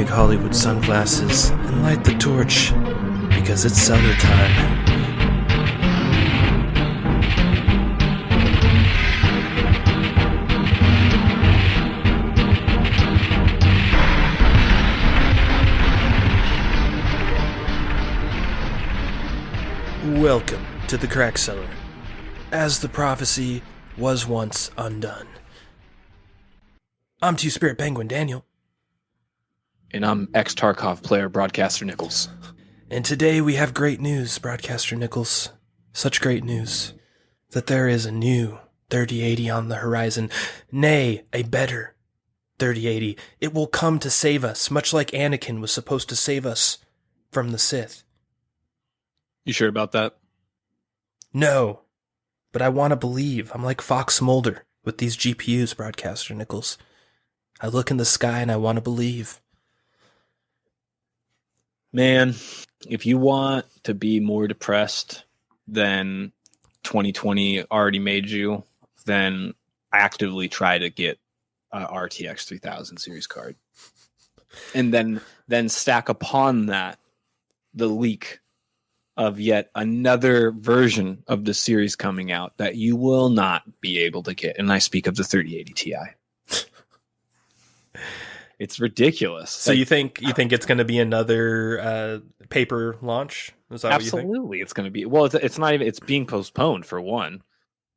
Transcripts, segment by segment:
big Hollywood sunglasses and light the torch, because it's cellar time. Welcome to the Crack Cellar, as the prophecy was once undone. I'm Two-Spirit Penguin Daniel. And I'm ex-Tarkov player Broadcaster Nickels. And today we have great news, Broadcaster Nickels. Such great news that there is a new 3080 on the horizon. Nay, a better 3080. It will come to save us, much like Anakin was supposed to save us from the Sith. You sure about that? No, but I want to believe. I'm like Fox Mulder with these GPUs, Broadcaster Nickels. I look in the sky and I want to believe. Man, if you want to be more depressed than 2020 already made you, then actively try to get a RTX 3000 series card. And then stack upon that the leak of yet another version of the series coming out that you will not be able to get. And I speak of the 3080 Ti. It's ridiculous. So you think it's going to be another paper launch? Is that absolutely what you think? It's going to be. Well, it's not even. It's being postponed for one.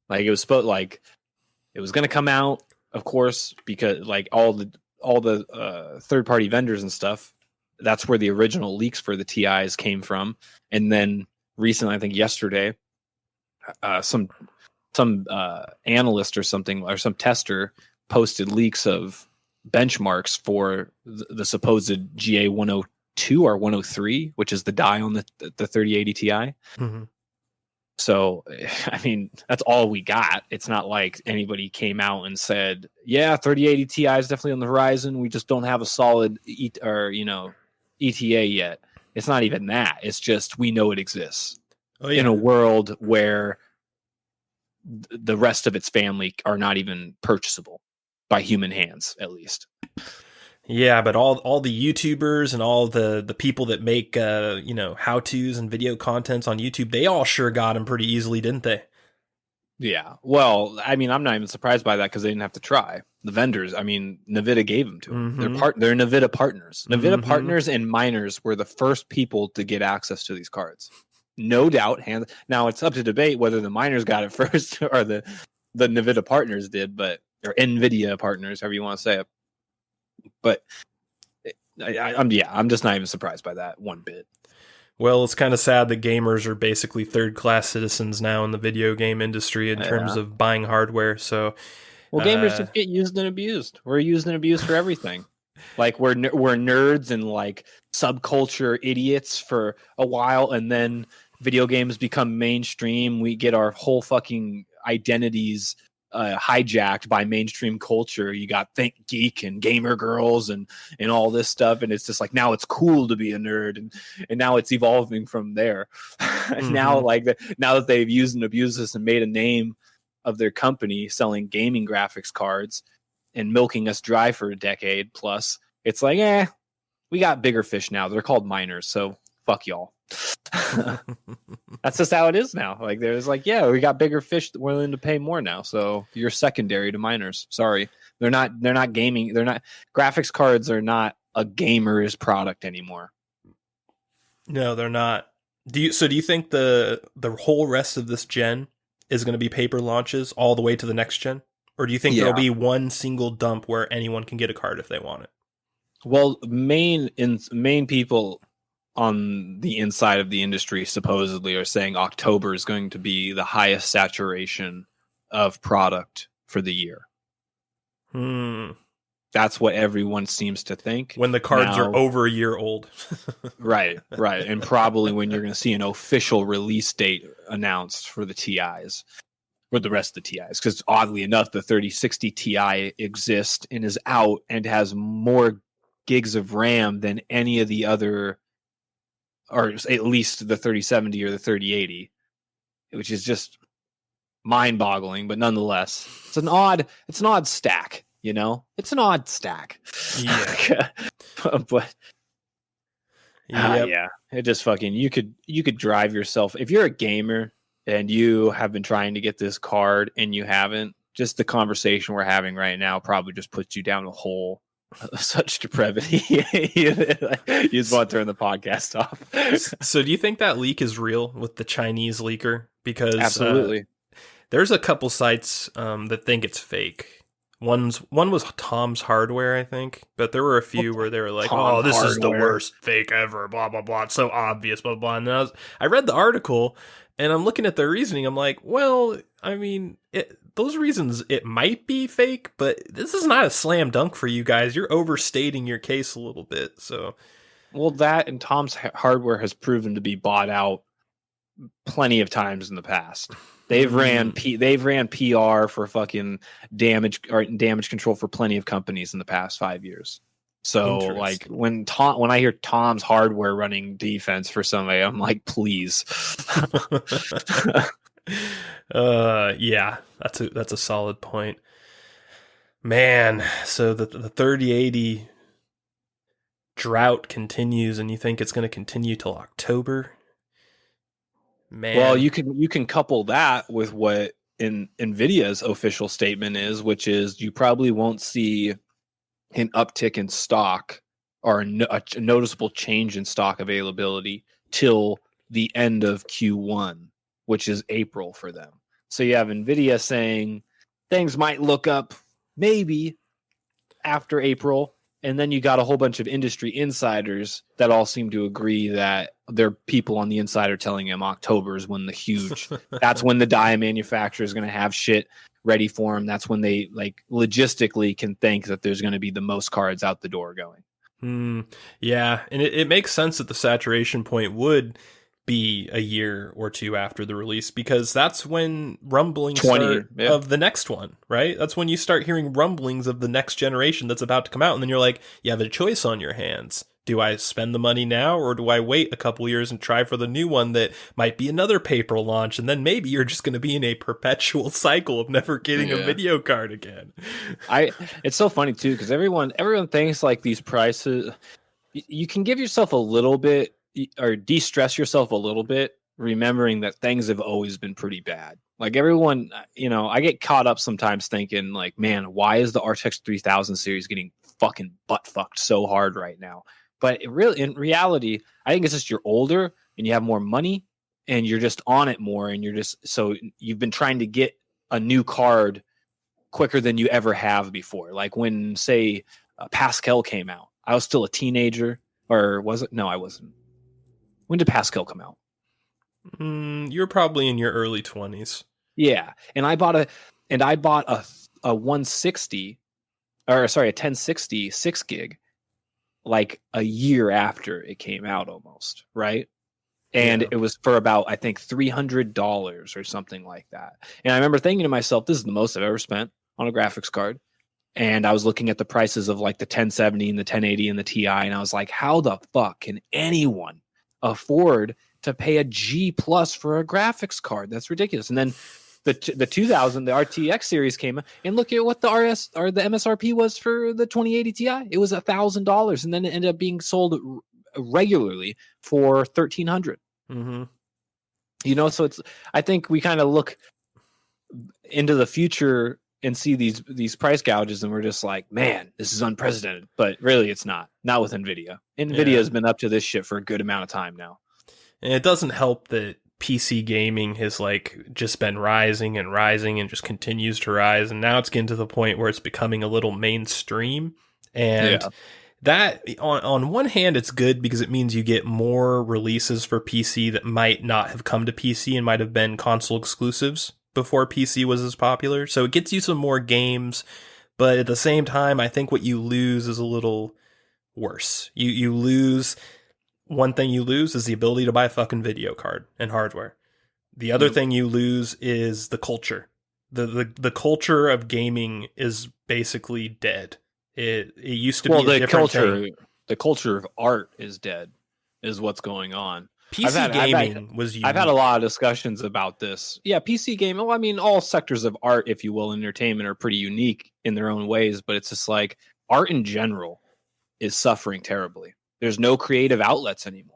Like it was going to come out, of course, because like all the third party vendors and stuff. That's where the original leaks for the TIs came from. And then recently, I think yesterday, some analyst or something, or some tester posted leaks of benchmarks for the supposed GA 102 or 103, which is the die on the 3080 Ti. Mm-hmm. So, I mean, that's all we got. It's not like anybody came out and said, yeah, 3080 Ti is definitely on the horizon. We just don't have a solid ETA yet. It's not even that. It's just we know it exists in a world where the rest of its family are not even purchasable by human hands, at least. Yeah, but all the YouTubers and all the people that make how-tos and video contents on YouTube, they all sure got them pretty easily, didn't they? Yeah. Well, I mean, I'm not even surprised by that because they didn't have to try. The vendors, I mean, NVIDIA gave them to them. Mm-hmm. They're NVIDIA partners. NVIDIA Mm-hmm. partners and miners were the first people to get access to these cards. No doubt. Now it's up to debate whether the miners got it first or the NVIDIA partners did, or NVIDIA partners, however you want to say it. But I'm just not even surprised by that one bit. Well, it's kind of sad that gamers are basically third-class citizens now in the video game industry in terms of buying hardware. So, gamers just get used and abused. We're used and abused for everything. Like we're nerds and like subculture idiots for a while, and then video games become mainstream. We get our whole fucking identities hijacked by mainstream culture. You got Think Geek and Gamer Girls and all this stuff, and it's just like now it's cool to be a nerd, and now it's evolving from there. Mm-hmm. Now that they've used and abused this and made a name of their company selling gaming graphics cards and milking us dry for a decade plus, it's like we got bigger fish now. They're called miners, so fuck y'all. That's just how it is now. Like there's like, we got bigger fish that we're willing to pay more now. So you're secondary to miners. Sorry. They're not gaming. Graphics cards are not a gamer's product anymore. No, they're not. Do you think the whole rest of this gen is going to be paper launches all the way to the next gen? Or do you think there'll be one single dump where anyone can get a card if they want it? Well, main people on the inside of the industry supposedly are saying October is going to be the highest saturation of product for the year. That's what everyone seems to think. When the cards are over a year old. Right. And probably when you're going to see an official release date announced for the TIs, or the rest of the TIs. Because oddly enough, the 3060 Ti exists and is out and has more gigs of RAM than any of the other, or at least the 3070 or the 3080, which is just mind-boggling. But nonetheless, it's an odd stack. It's an odd stack. Yeah. But Yep. yeah, it just fucking you could drive yourself if you're a gamer and you have been trying to get this card and you haven't. Just the conversation we're having right now probably just puts you down a hole of such depravity. You just want to turn the podcast off. So do you think that leak is real with the Chinese leaker? Because Absolutely. There's a couple sites that think it's fake. One was Tom's Hardware, I think, but there were a few where they were like, "Oh, this is the worst fake ever." Blah blah blah. It's so obvious. Blah blah. And I read the article, and I'm looking at the reasoning. I'm like, well, I mean, those reasons it might be fake, but this is not a slam dunk for you guys. You're overstating your case a little bit. So, well, that and Tom's Hardware has proven to be bought out plenty of times in the past. They've ran PR for fucking damage control for plenty of companies in the past 5 years. So like when I hear Tom's Hardware running defense for somebody, I'm like, please. Yeah, that's a solid point. Man, so the 3080 drought continues, and you think it's going to continue till October? Man. Well, you can couple that with what NVIDIA's official statement is, which is you probably won't see an uptick in stock or a noticeable change in stock availability till the end of Q1, which is April for them. So you have NVIDIA saying things might look up maybe after April. And then you got a whole bunch of industry insiders that all seem to agree that there are people on the inside are telling them October is when that's when the die manufacturer is going to have shit ready for them. That's when they logistically can think that there's going to be the most cards out the door going. Yeah. And it makes sense that the saturation point would be a year or two after the release, because that's when rumblings start of the next one, right? That's when you start hearing rumblings of the next generation that's about to come out, and then you're like, you have a choice on your hands. Do I spend the money now, or do I wait a couple years and try for the new one that might be another paper launch, and then maybe you're just going to be in a perpetual cycle of never getting a video card again? It's so funny too, because everyone thinks like these prices, you can give yourself a little bit or de-stress yourself a little bit, remembering that things have always been pretty bad. Like everyone, I get caught up sometimes thinking like, man, why is the RTX 3000 series getting fucking butt fucked so hard right now? But in reality, I think it's just you're older and you have more money and you're just on it more, and you've been trying to get a new card quicker than you ever have before. Like when, say, Pascal came out, I was still a teenager, or was it? No, I wasn't. When did Pascal come out? You're probably in your early 20s. Yeah, and I bought a 160, or sorry, a 1060 6 gig, like a year after it came out, almost, right? And it was for about, I think, $300 or something like that. And I remember thinking to myself, this is the most I've ever spent on a graphics card. And I was looking at the prices of like the 1070 and the 1080 and the Ti, and I was like, how the fuck can anyone afford to pay a G plus for a graphics card? That's ridiculous. And then the 2000, the RTX series came, and look at what the MSRP was for the 2080 Ti. It was $1,000, and then it ended up being sold regularly for $1,300. Mm-hmm. So I think we kind of look into the future and see these price gouges, and we're just like, man, this is unprecedented. But really, it's not with NVIDIA. NVIDIA has been up to this shit for a good amount of time now. And it doesn't help that PC gaming has just been rising and rising and just continues to rise. And now it's getting to the point where it's becoming a little mainstream. And that, on one hand, it's good because it means you get more releases for PC that might not have come to PC and might have been console exclusives before PC was as popular. So it gets you some more games, but at the same time, I think what you lose is a little worse. You lose, one thing you lose is the ability to buy a fucking video card and hardware. The other thing you lose is the culture. The culture of gaming is basically dead. It used to be a different thing. The culture of art is dead, is what's going on. PC gaming was unique. I've had a lot of discussions about this. Yeah, PC gaming. Well, I mean, all sectors of art, if you will, entertainment are pretty unique in their own ways, but it's just like art in general is suffering terribly. There's no creative outlets anymore.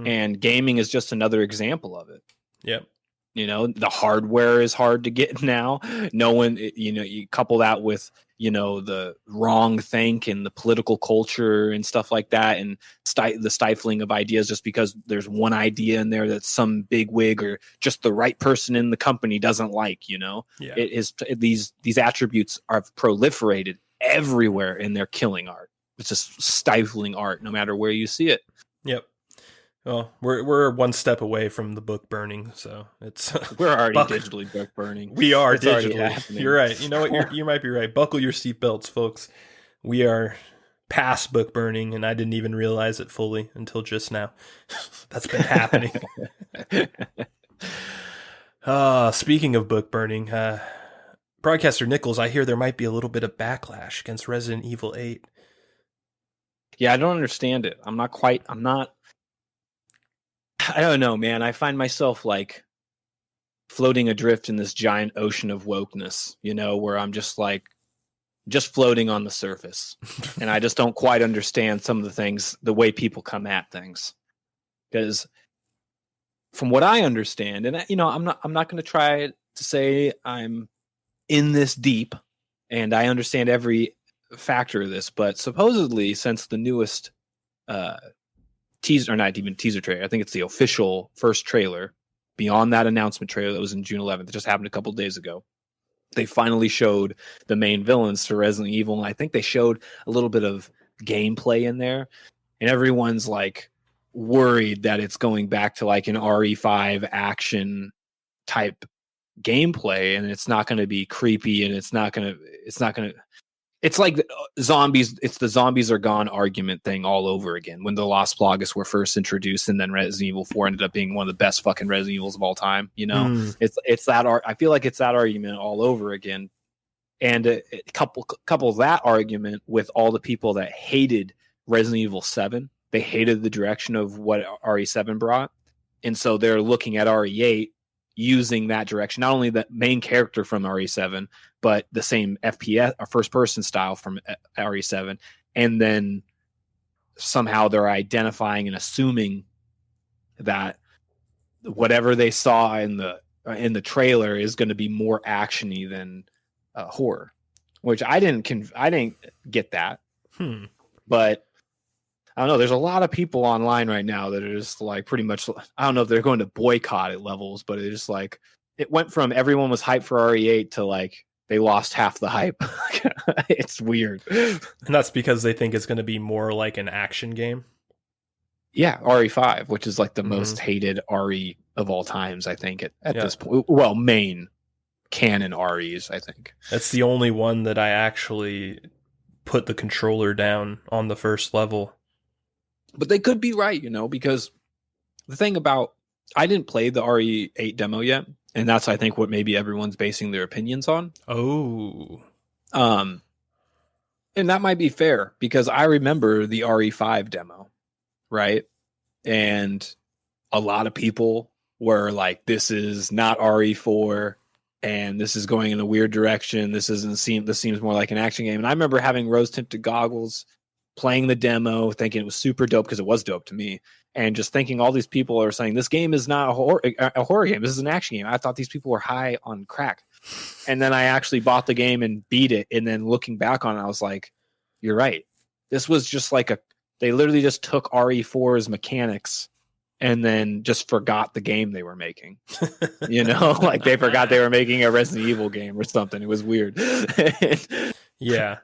And gaming is just another example of it. Yep. You know, the hardware is hard to get now. No one, you know, you couple that with, you know, the wrong think and the political culture and stuff like that, and the stifling of ideas just because there's one idea in there that some big wig or just the right person in the company doesn't like, you know. Yeah. It is these attributes are proliferated everywhere, and they're killing art. It's just stifling art no matter where you see it. Yep. Well, we're one step away from the book burning, so it's we're already digitally book burning. We are digitally. You're right. You know what? You might be right. Buckle your seatbelts, folks. We are past book burning, and I didn't even realize it fully until just now. That's been happening. Speaking of book burning, Broadcaster Nickels, I hear there might be a little bit of backlash against Resident Evil 8. Yeah, I don't understand it. I don't know, man. I find myself like floating adrift in this giant ocean of wokeness, you know, where I'm just like, just floating on the surface. And I just don't quite understand some of the things, the way people come at things. Because from what I understand, and you know, I'm not going to try to say I'm in this deep and I understand every factor of this, but supposedly since the newest teaser, or not even teaser trailer, I think it's the official first trailer beyond that announcement trailer that was in June 11th. It just happened a couple of days ago. They finally showed the main villains to Resident Evil, and I think they showed a little bit of gameplay in there, and everyone's like worried that it's going back to like an RE5 action type gameplay, and it's not going to be creepy, and it's like zombies. It's the zombies are gone argument thing all over again. When the Lost Plagas were first introduced, and then Resident Evil 4 ended up being one of the best fucking Resident Evils of all time. You know, it's that. I feel like it's that argument all over again. And couple that argument with all the people that hated Resident Evil 7. They hated the direction of what RE7 brought, and so they're looking at RE8 using that direction. Not only the main character from RE7, but the same FPS or first person style from RE7, and then somehow they're identifying and assuming that whatever they saw in the trailer is going to be more actiony than horror, which I didn't get that. But I don't know. There's a lot of people online right now that are just like pretty much, I don't know if they're going to boycott at levels, but it's just like, it went from everyone was hyped for RE8 to like, they lost half the hype. It's weird. And that's because they think it's going to be more like an action game. Yeah. RE5, which is like the most hated RE of all times, I think at this point. Well, main canon REs, I think. That's the only one that I actually put the controller down on the first level. But they could be right, you know, because the thing about, I didn't play the RE8 demo yet, and that's, I think, what maybe everyone's basing their opinions on. Oh. And that might be fair, because I remember the RE5 demo, right? And a lot of people were like, this is not RE4, and this is going in a weird direction. This seems more like an action game. And I remember having rose-tinted goggles, playing the demo, thinking it was super dope, because it was dope to me, and just thinking all these people are saying this game is not a horror game, this is an action game. I thought these people were high on crack. And then I actually bought the game and beat it, and then looking back on it, I was like, you're right. This was just like they literally just took RE4's mechanics and then just forgot the game they were making. You know, like they forgot they were making a Resident Evil game or something. It was weird. Yeah.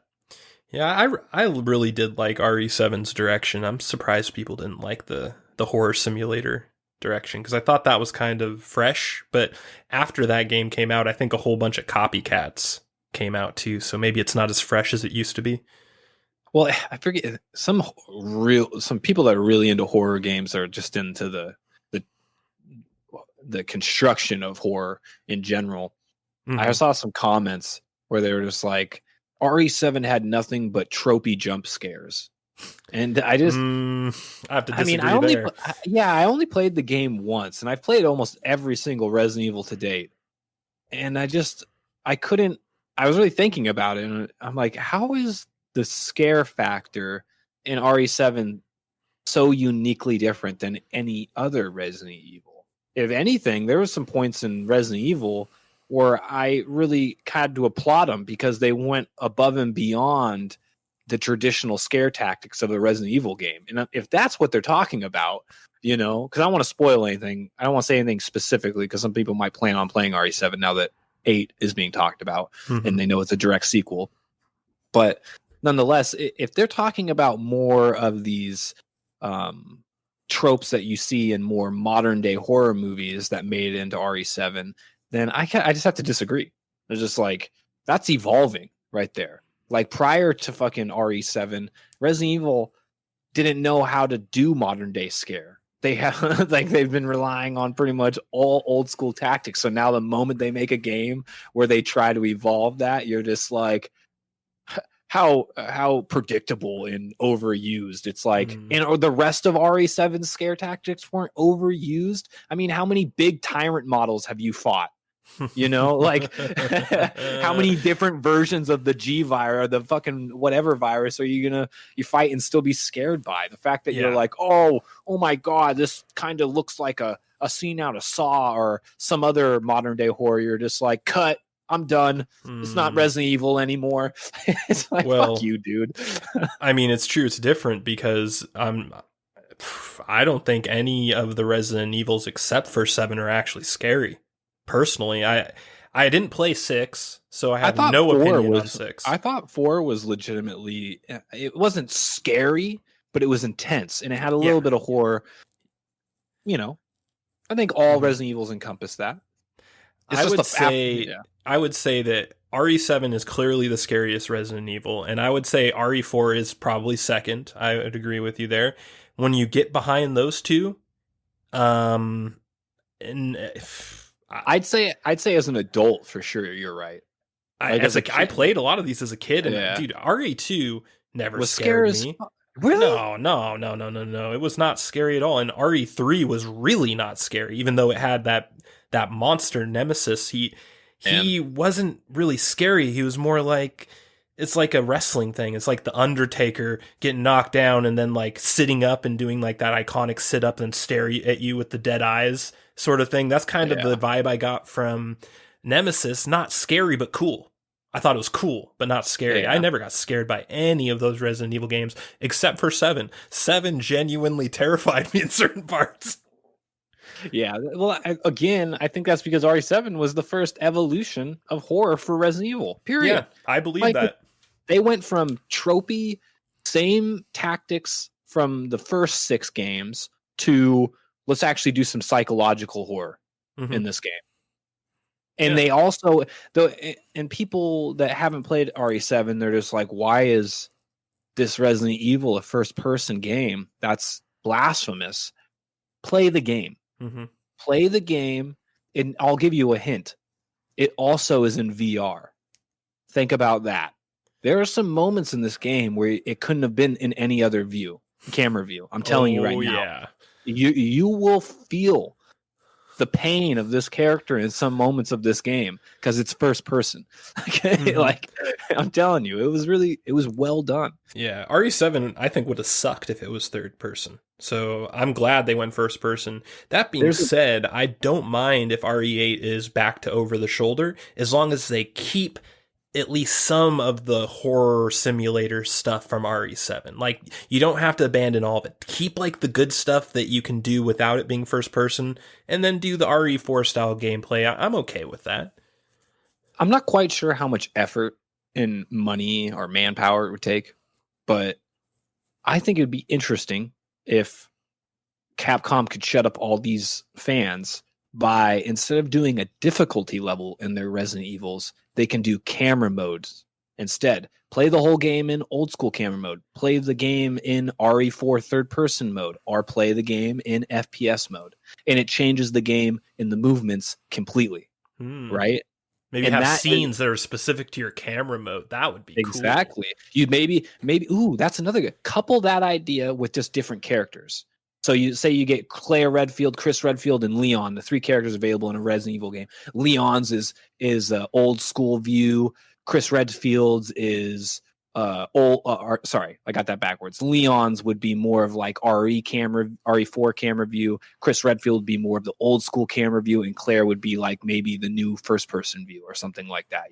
Yeah, I really did like RE7's direction. I'm surprised people didn't like the horror simulator direction, because I thought that was kind of fresh. But after that game came out, I think a whole bunch of copycats came out too. So maybe it's not as fresh as it used to be. Well, I forget, some people that are really into horror games are just into the construction of horror in general. I saw some comments where they were just like, RE7 had nothing but tropey jump scares. And I just, I have to disagree there. I only played the game once, and I've played almost every single Resident Evil to date. And I was really thinking about it, and I'm like, how is the scare factor in RE7 so uniquely different than any other Resident Evil? If anything, there were some points in Resident Evil where I really had to applaud them because they went above and beyond the traditional scare tactics of a Resident Evil game. And if that's what they're talking about, because I don't want to spoil anything. I don't want to say anything specifically because some people might plan on playing RE7 now that 8 is being talked about and they know it's a direct sequel. But nonetheless, if they're talking about more of these tropes that you see in more modern day horror movies that made it into RE7, then I just have to disagree. It's just like, that's evolving right there. Like prior to fucking RE7, Resident Evil didn't know how to do modern day scare. They have they've been relying on pretty much all old school tactics. So now the moment they make a game where they try to evolve that, you're just like, how predictable and overused. It's like, and the rest of RE7 scare tactics weren't overused. I mean, how many big tyrant models have you fought? Like how many different versions of the G virus or the fucking whatever virus are you fight and still be scared by? The fact that you're like, oh my God, this kind of looks like a scene out of Saw or some other modern day horror. You're just like, cut, I'm done. It's not Resident Evil anymore. It's like, fuck you, dude. I mean, it's true. It's different because I don't think any of the Resident Evils except for 7 are actually scary. Personally, I didn't play 6, so I have no opinion on 6. I thought 4 was legitimately, it wasn't scary, but it was intense, and it had a little bit of horror. I think all Resident Evils encompass that. I would say that RE7 is clearly the scariest Resident Evil, and I would say RE4 is probably second. I would agree with you there. When you get behind those two, I'd say as an adult for sure. You're right. I played a lot of these as a kid, and dude, RE2 never scared me. Really? No. It was not scary at all. And RE3 was really not scary, even though it had that monster nemesis. He wasn't really scary. He was more like, it's like a wrestling thing. It's like the Undertaker getting knocked down and then like sitting up and doing like that iconic sit up and stare at you with the dead eyes sort of thing. That's kind of the vibe I got from Nemesis. Not scary, but cool. I thought it was cool, but not scary. I never got scared by any of those Resident Evil games except for 7. 7 genuinely terrified me in certain parts. Yeah, well, I think that's because RE7 was the first evolution of horror for Resident Evil, period. Yeah, I believe that. They went from tropey, same tactics from the first 6 games to let's actually do some psychological horror in this game. And they also, and people that haven't played RE7, they're just like, why is this Resident Evil a first-person game? That's blasphemous. Play the game. Play the game, and I'll give you a hint. It also is in VR. Think about that. There are some moments in this game where it couldn't have been in any other camera view. I'm telling you right now. Yeah. You will feel the pain of this character in some moments of this game because it's first person. Okay, like I'm telling you, it was well done. Yeah, RE7 I think would have sucked if it was third person. So I'm glad they went first person. That being said, I don't mind if RE8 is back to over the shoulder as long as they keep at least some of the horror simulator stuff from RE7. Like, you don't have to abandon all of it. Keep like the good stuff that you can do without it being first person, and then do the RE4 style gameplay. I'm okay with that. I'm not quite sure how much effort and money or manpower it would take, but I think it would be interesting if Capcom could shut up all these fans by, instead of doing a difficulty level in their Resident Evils, they can do camera modes instead. Play the whole game in old school camera mode. Play the game in RE4 third person mode, or play the game in FPS mode. And it changes the game in the movements completely. Right? Maybe And have that scenes that are specific to your camera mode. That would be exactly. cool. You maybe ooh, that's another good. Couple that idea with just different characters. So you say you get Claire Redfield, Chris Redfield, and Leon, the 3 characters available in a Resident Evil game. Leon's is old school view. Chris Redfield's is sorry, I got that backwards. Leon's would be more of like RE4 camera view. Chris Redfield would be more of the old school camera view, and Claire would be like maybe the new first person view or something like that,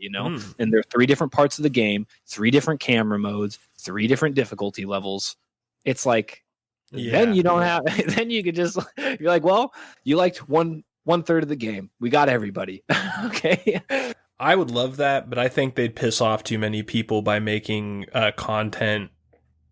And there are 3 different parts of the game, 3 different camera modes, 3 different difficulty levels. It's like then you don't have then you could just you're like, well, you liked one third of the game. We got everybody. Okay. I would love that, but I think they'd piss off too many people by making content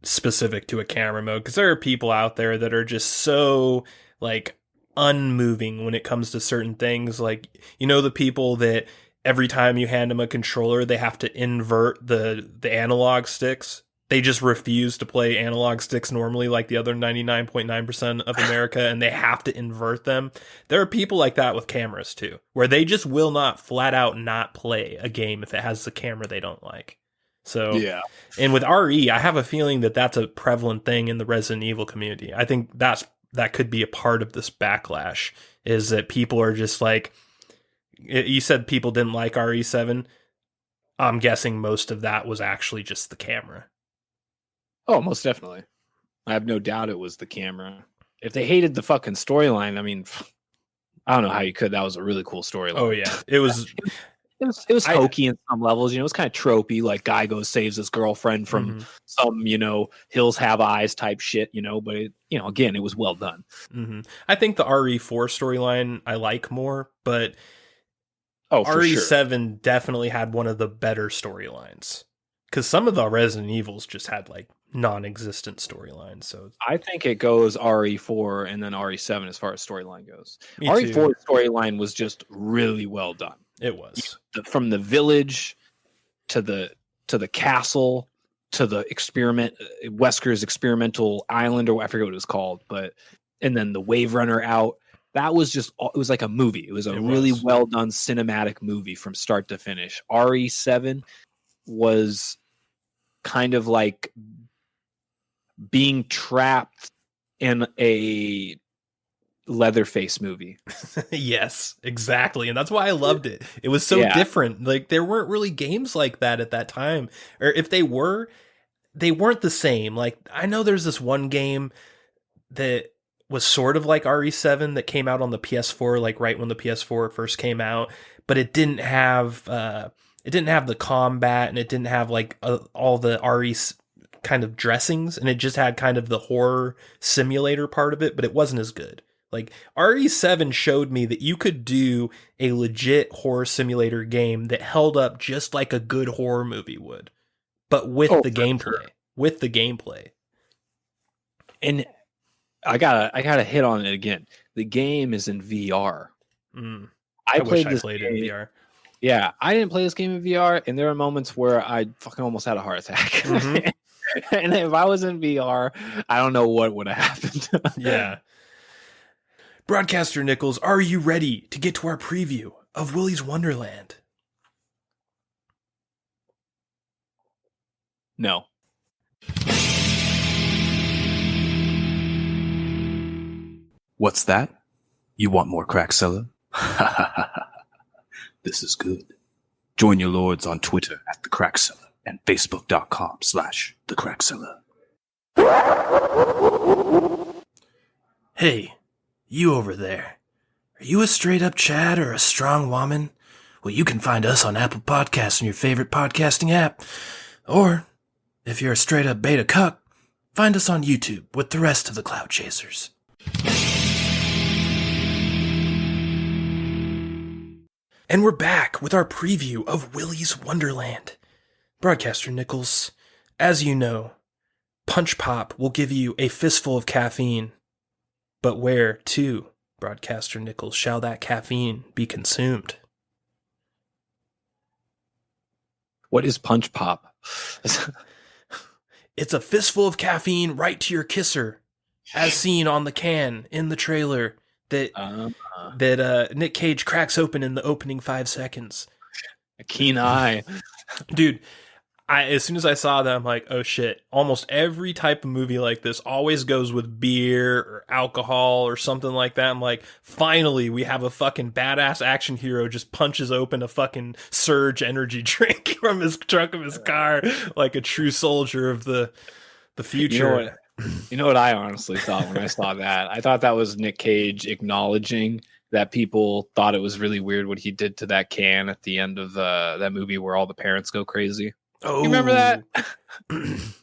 specific to a camera mode, because there are people out there that are just so like unmoving when it comes to certain things. Like, the people that every time you hand them a controller, they have to invert the analog sticks. They just refuse to play analog sticks normally like the other 99.9% of America, and they have to invert them. There are people like that with cameras too, where they just will not flat out not play a game if it has the camera they don't like. So, yeah. And with RE, I have a feeling that that's a prevalent thing in the Resident Evil community. I think that could be a part of this backlash, is that people are just like, you said people didn't like RE7. I'm guessing most of that was actually just the camera. Oh, most definitely. I have no doubt it was the camera. If they hated the fucking storyline, I mean, I don't know how you could. That was a really cool storyline. Oh yeah, it was. It was hokey in some levels. It was kind of tropey. Like, guy goes saves his girlfriend from some hills have eyes type shit. But again, it was well done. Mm-hmm. I think the RE4 storyline I like more, but RE7 definitely had one of the better storylines. Because some of the Resident Evils just had like non-existent storylines. So I think it goes RE4 and then RE7 as far as storyline goes. Me RE4 too. storyline was just really well done. It was. From the village to the castle to the Wesker's experimental island, or I forget what it was called, and then the Wave Runner out. That was just, it was like a movie. It was a really well done cinematic movie from start to finish. RE7 was kind of like being trapped in a Leatherface movie. Yes, exactly. And that's why I loved it. It was so different. Like, there weren't really games like that at that time. Or if they were, they weren't the same. Like, I know there's this one game that was sort of like RE7 that came out on the PS4, like right when the PS4 first came out, but it didn't have the combat, and it didn't have like all the RE kind of dressings, and it just had kind of the horror simulator part of it, but it wasn't as good. Like, RE7 showed me that you could do a legit horror simulator game that held up just like a good horror movie would, but with the gameplay. Sure. With the gameplay. And I gotta hit on it again. The game is in VR. I wish I played it in VR. Yeah, I didn't play this game in VR, and there are moments where I fucking almost had a heart attack. Mm-hmm. And if I was in VR, I don't know what would have happened. Yeah. Broadcaster Nickels, are you ready to get to our preview of Willy's Wonderland? No. What's that? You want more Crack Cellar? This is good. Join your lords on Twitter at The Crack Cellar and Facebook.com/The Crack Cellar. Hey, you over there. Are you a straight-up Chad or a strong woman? Well, you can find us on Apple Podcasts and your favorite podcasting app. Or, if you're a straight-up beta cuck, find us on YouTube with the rest of the Cloud Chasers. And we're back with our preview of Willy's Wonderland. Broadcaster Nickels, as you know, Punch Pop will give you a fistful of caffeine. But where, to, Broadcaster Nickels, shall that caffeine be consumed? What is Punch Pop? It's a fistful of caffeine right to your kisser, as seen on the can in the trailer that Nick Cage cracks open in the opening 5 seconds. A keen eye. Dude, as soon as I saw that, I'm like, oh shit. Almost every type of movie like this always goes with beer or alcohol or something like that. I'm like, finally, we have a fucking badass action hero just punches open a fucking Surge energy drink from his trunk of his car like a true soldier of the future. You know what I honestly thought when I saw that? I thought that was Nick Cage acknowledging that people thought it was really weird what he did to that can at the end of that movie where all the parents go crazy. Oh, you remember that?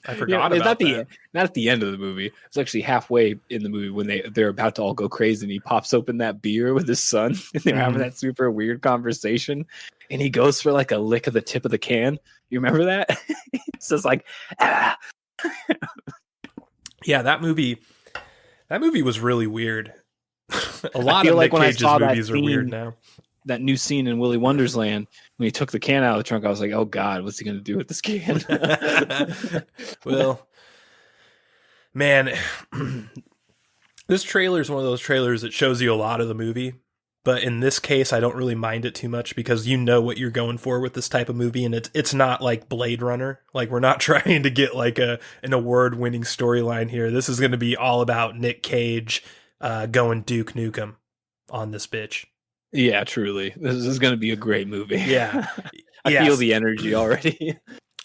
I forgot about that. Not at the end of the movie. It's actually halfway in the movie when they're about to all go crazy, and he pops open that beer with his son, and they're having that super weird conversation, and he goes for like a lick of the tip of the can. You remember that? It's just like, ah. Yeah, that movie was really weird. A lot of like Nick when Cage's I saw movies are weird now. That new scene in Willy Wonderland when he took the can out of the trunk, I was like, oh God, what's he going to do with this can? Well, man, this trailer is one of those trailers that shows you a lot of the movie. But in this case, I don't really mind it too much because you know what you're going for with this type of movie. And it's not like Blade Runner. Like, we're not trying to get like an award-winning storyline here. This is going to be all about Nick Cage going Duke Nukem on this bitch. Yeah, truly. This is going to be a great movie. Yeah. I feel the energy already.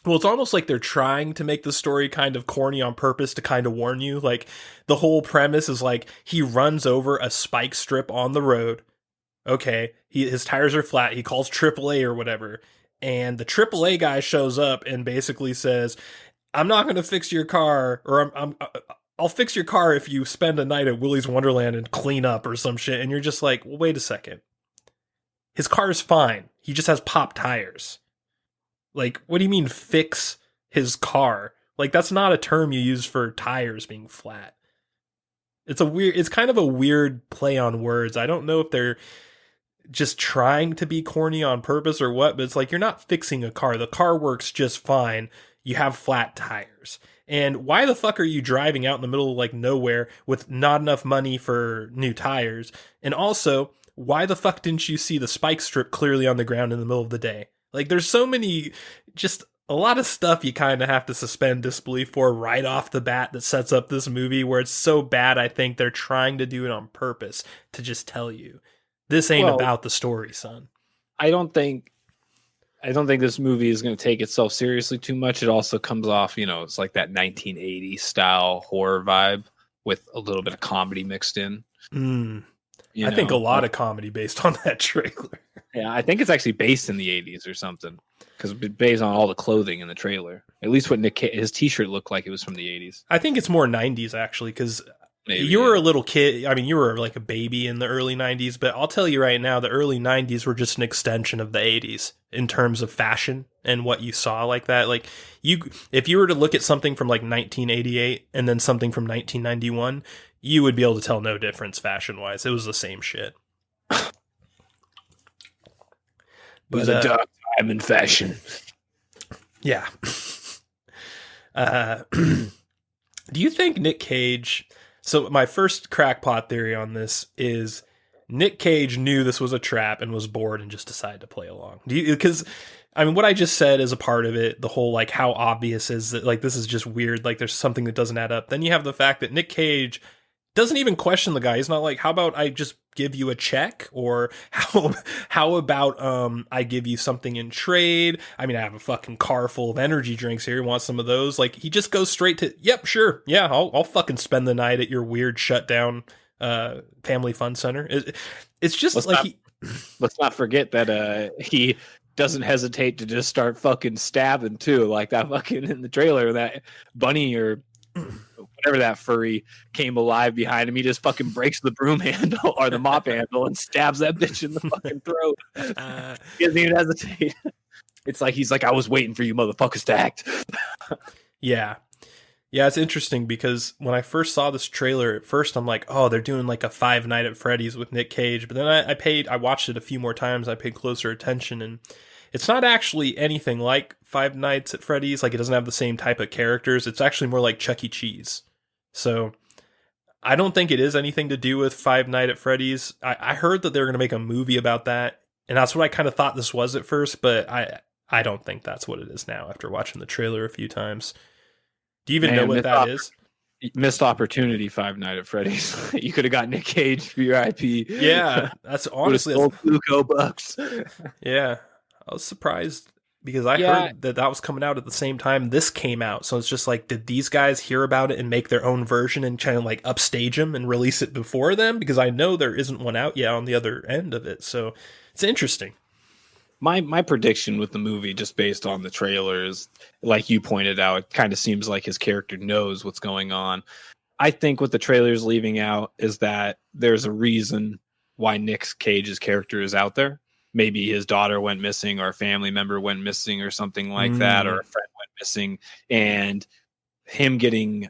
Well, it's almost like they're trying to make the story kind of corny on purpose to kind of warn you. Like, the whole premise is like he runs over a spike strip on the road. Okay, his tires are flat. He calls AAA or whatever. And the AAA guy shows up and basically says, I'm not going to fix your car, or I'll fix your car if you spend a night at Willy's Wonderland and clean up or some shit. And you're just like, well, wait a second. His car's fine. He just has popped tires. Like, what do you mean fix his car? Like, that's not a term you use for tires being flat. It's kind of a weird play on words. I don't know if they're just trying to be corny on purpose or what, but it's like, you're not fixing a car. The car works just fine. You have flat tires. And why the fuck are you driving out in the middle of like nowhere with not enough money for new tires? And also, why the fuck didn't you see the spike strip clearly on the ground in the middle of the day? Like, there's so many, just a lot of stuff you kind of have to suspend disbelief for right off the bat that sets up this movie where it's so bad. I think they're trying to do it on purpose to just tell you this ain't about the story, son. I don't think this movie is going to take itself seriously too much. It also comes off, it's like that 1980s style horror vibe with a little bit of comedy mixed in. I think a lot of comedy based on that trailer. Yeah, I think it's actually based in the 80s or something, because it's based on all the clothing in the trailer. At least what his t-shirt looked like, it was from the 80s. I think it's more 90s, actually, because you were a little kid. I mean, you were like a baby in the early 90s, but I'll tell you right now, the early 90s were just an extension of the 80s in terms of fashion and what you saw like that. Like, if you were to look at something from like 1988 and then something from 1991, you would be able to tell no difference fashion-wise. It was the same shit. It was a dark time in fashion. Yeah. Do you think Nick Cage... So my first crackpot theory on this is Nick Cage knew this was a trap and was bored and just decided to play along. Because, I mean, what I just said is a part of it. The whole, like, how obvious is that, like, this is just weird. Like, there's something that doesn't add up. Then you have the fact that Nick Cage doesn't even question the guy. He's not like, how about I just give you a check? Or how about I give you something in trade? I mean, I have a fucking car full of energy drinks here. You want some of those? Like, he just goes straight to, yep, sure. Yeah, I'll fucking spend the night at your weird shutdown family fun center. It's just let's not forget that he doesn't hesitate to just start fucking stabbing too, like that fucking in the trailer, that bunny or whatever that furry came alive behind him. He just fucking breaks the broom handle or the mop handle and stabs that bitch in the fucking throat. He doesn't even hesitate. It's like he's like, I was waiting for you motherfuckers to act. Yeah, it's interesting because when I first saw this trailer, at first I'm like, oh, they're doing like a Five Nights at Freddy's with Nick Cage. But then I watched it a few more times. I paid closer attention, and it's not actually anything like Five Nights at Freddy's. Like, it doesn't have the same type of characters. It's actually more like Chuck E. Cheese. So I don't think it is anything to do with Five Nights at Freddy's. I heard that they were going to make a movie about that And that's what I kind of thought this was at first, but I don't think that's what it is now after watching the trailer a few times. Do you even know what that is? Missed opportunity. Five Nights at Freddy's. You could have got Nick Cage for your IP. Yeah, that's honestly Fluco bucks. Yeah, I was surprised because I heard that was coming out at the same time this came out. So it's just like, did these guys hear about it and make their own version and try to like upstage them and release it before them? Because I know there isn't one out yet on the other end of it. So it's interesting. My prediction with the movie, just based on the trailers, like you pointed out, it kind of seems like his character knows what's going on. I think what the trailer's leaving out is that there's a reason why Nick Cage's character is out there. Maybe his daughter went missing, or a family member went missing, or something like that, or a friend went missing, and him getting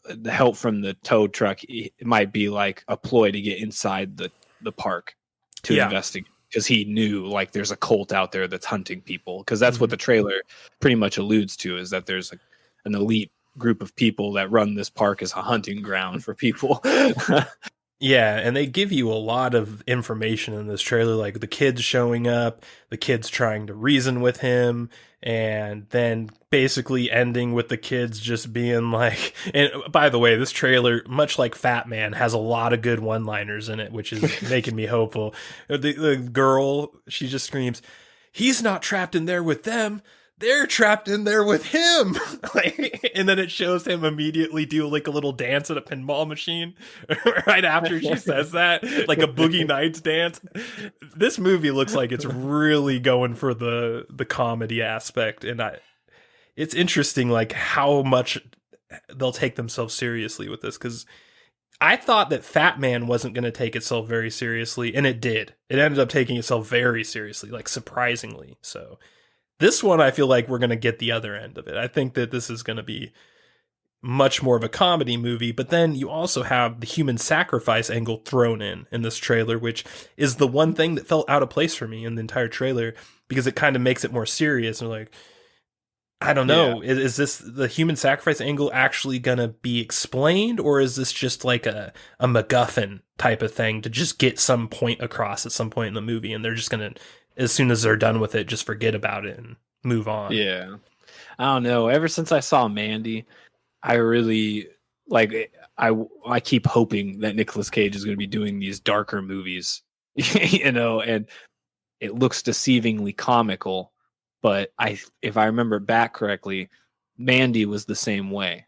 the help from the tow truck, it might be like a ploy to get inside the park to investigate. Because he knew like there's a cult out there that's hunting people. Because that's what the trailer pretty much alludes to, is that there's an elite group of people that run this park as a hunting ground for people. Yeah, and they give you a lot of information in this trailer, like the kids showing up, the kids trying to reason with him, and then basically ending with the kids just being like, and by the way, this trailer, much like Fat Man, has a lot of good one-liners in it, which is making me hopeful. The girl, she just screams, "He's not trapped in there with them. They're trapped in there with him." And then it shows him immediately do like a little dance at a pinball machine right after she says that, like a Boogie Nights dance. This movie looks like it's really going for the comedy aspect, and it's interesting like how much they'll take themselves seriously with this, because I thought that Fat Man wasn't going to take itself very seriously, and it did. It ended up taking itself very seriously, like surprisingly so. This one, I feel like we're going to get the other end of it. I think that this is going to be much more of a comedy movie, but then you also have the human sacrifice angle thrown in this trailer, which is the one thing that felt out of place for me in the entire trailer, because it kind of makes it more serious. And like, I don't know, is this the human sacrifice angle actually going to be explained, or is this just like a MacGuffin type of thing to just get some point across at some point in the movie, and they're just going to, as soon as they're done with it, just forget about it and move on? Yeah. I don't know. Ever since I saw Mandy, I really like, I keep hoping that Nicolas Cage is going to be doing these darker movies, and it looks deceivingly comical, but if I remember back correctly, Mandy was the same way.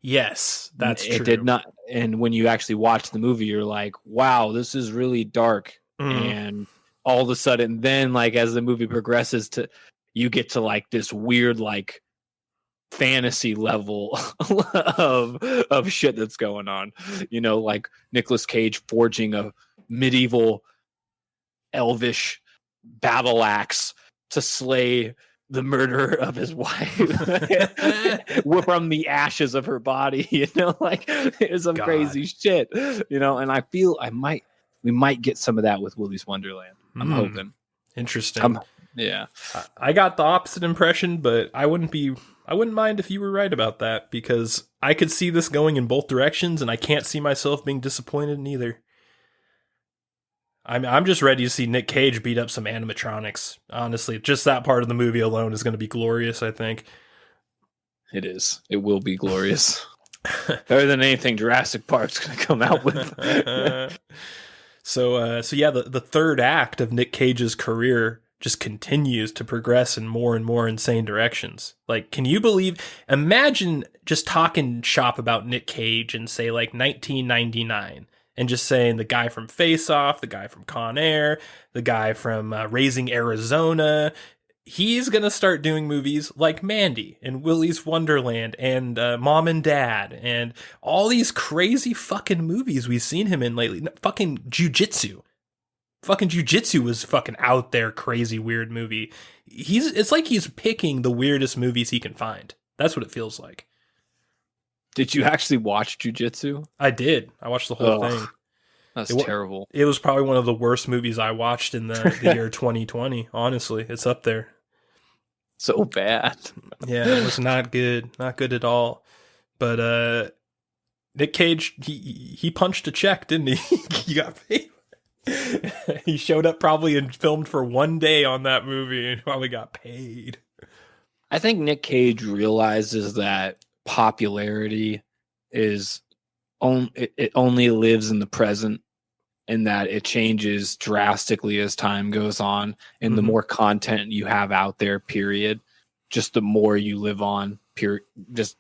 Yes, that's true. It did not. And when you actually watch the movie, you're like, wow, this is really dark. And all of a sudden, then like as the movie progresses, you get to like this weird like fantasy level of shit that's going on. Like Nicolas Cage forging a medieval elvish battle axe to slay the murderer of his wife from the ashes of her body. Like it's some crazy shit. And I feel we might get some of that with Willy's Wonderland. I'm hoping. Interesting. Yeah. I got the opposite impression, but I wouldn't mind if you were right about that, because I could see this going in both directions, and I can't see myself being disappointed in either. I'm just ready to see Nick Cage beat up some animatronics. Honestly, just that part of the movie alone is going to be glorious, I think. It is. It will be glorious. Better than anything Jurassic Park's going to come out with. So yeah, the third act of Nick Cage's career just continues to progress in more and more insane directions. Like, can you imagine just talking shop about Nick Cage in, say, like 1999, and just saying the guy from Face Off, the guy from Con Air, the guy from Raising Arizona, he's going to start doing movies like Mandy and Willy's Wonderland and Mom and Dad and all these crazy fucking movies we've seen him in lately. Fucking Jiu-Jitsu. Fucking Jiu-Jitsu was fucking out there, crazy, weird movie. It's like he's picking the weirdest movies he can find. That's what it feels like. Did you actually watch Jiu-Jitsu? I did. I watched the whole thing. That's terrible. It was probably one of the worst movies I watched in the year 2020. Honestly, it's up there. So bad. Yeah, it was not good. Not good at all. But Nick Cage, he punched a check, didn't he? He got paid. He showed up probably and filmed for one day on that movie and probably got paid. I think Nick Cage realizes that popularity is it only lives in the present, and that it changes drastically as time goes on, and the more content you have out there, period, just the more you live on, period. Just,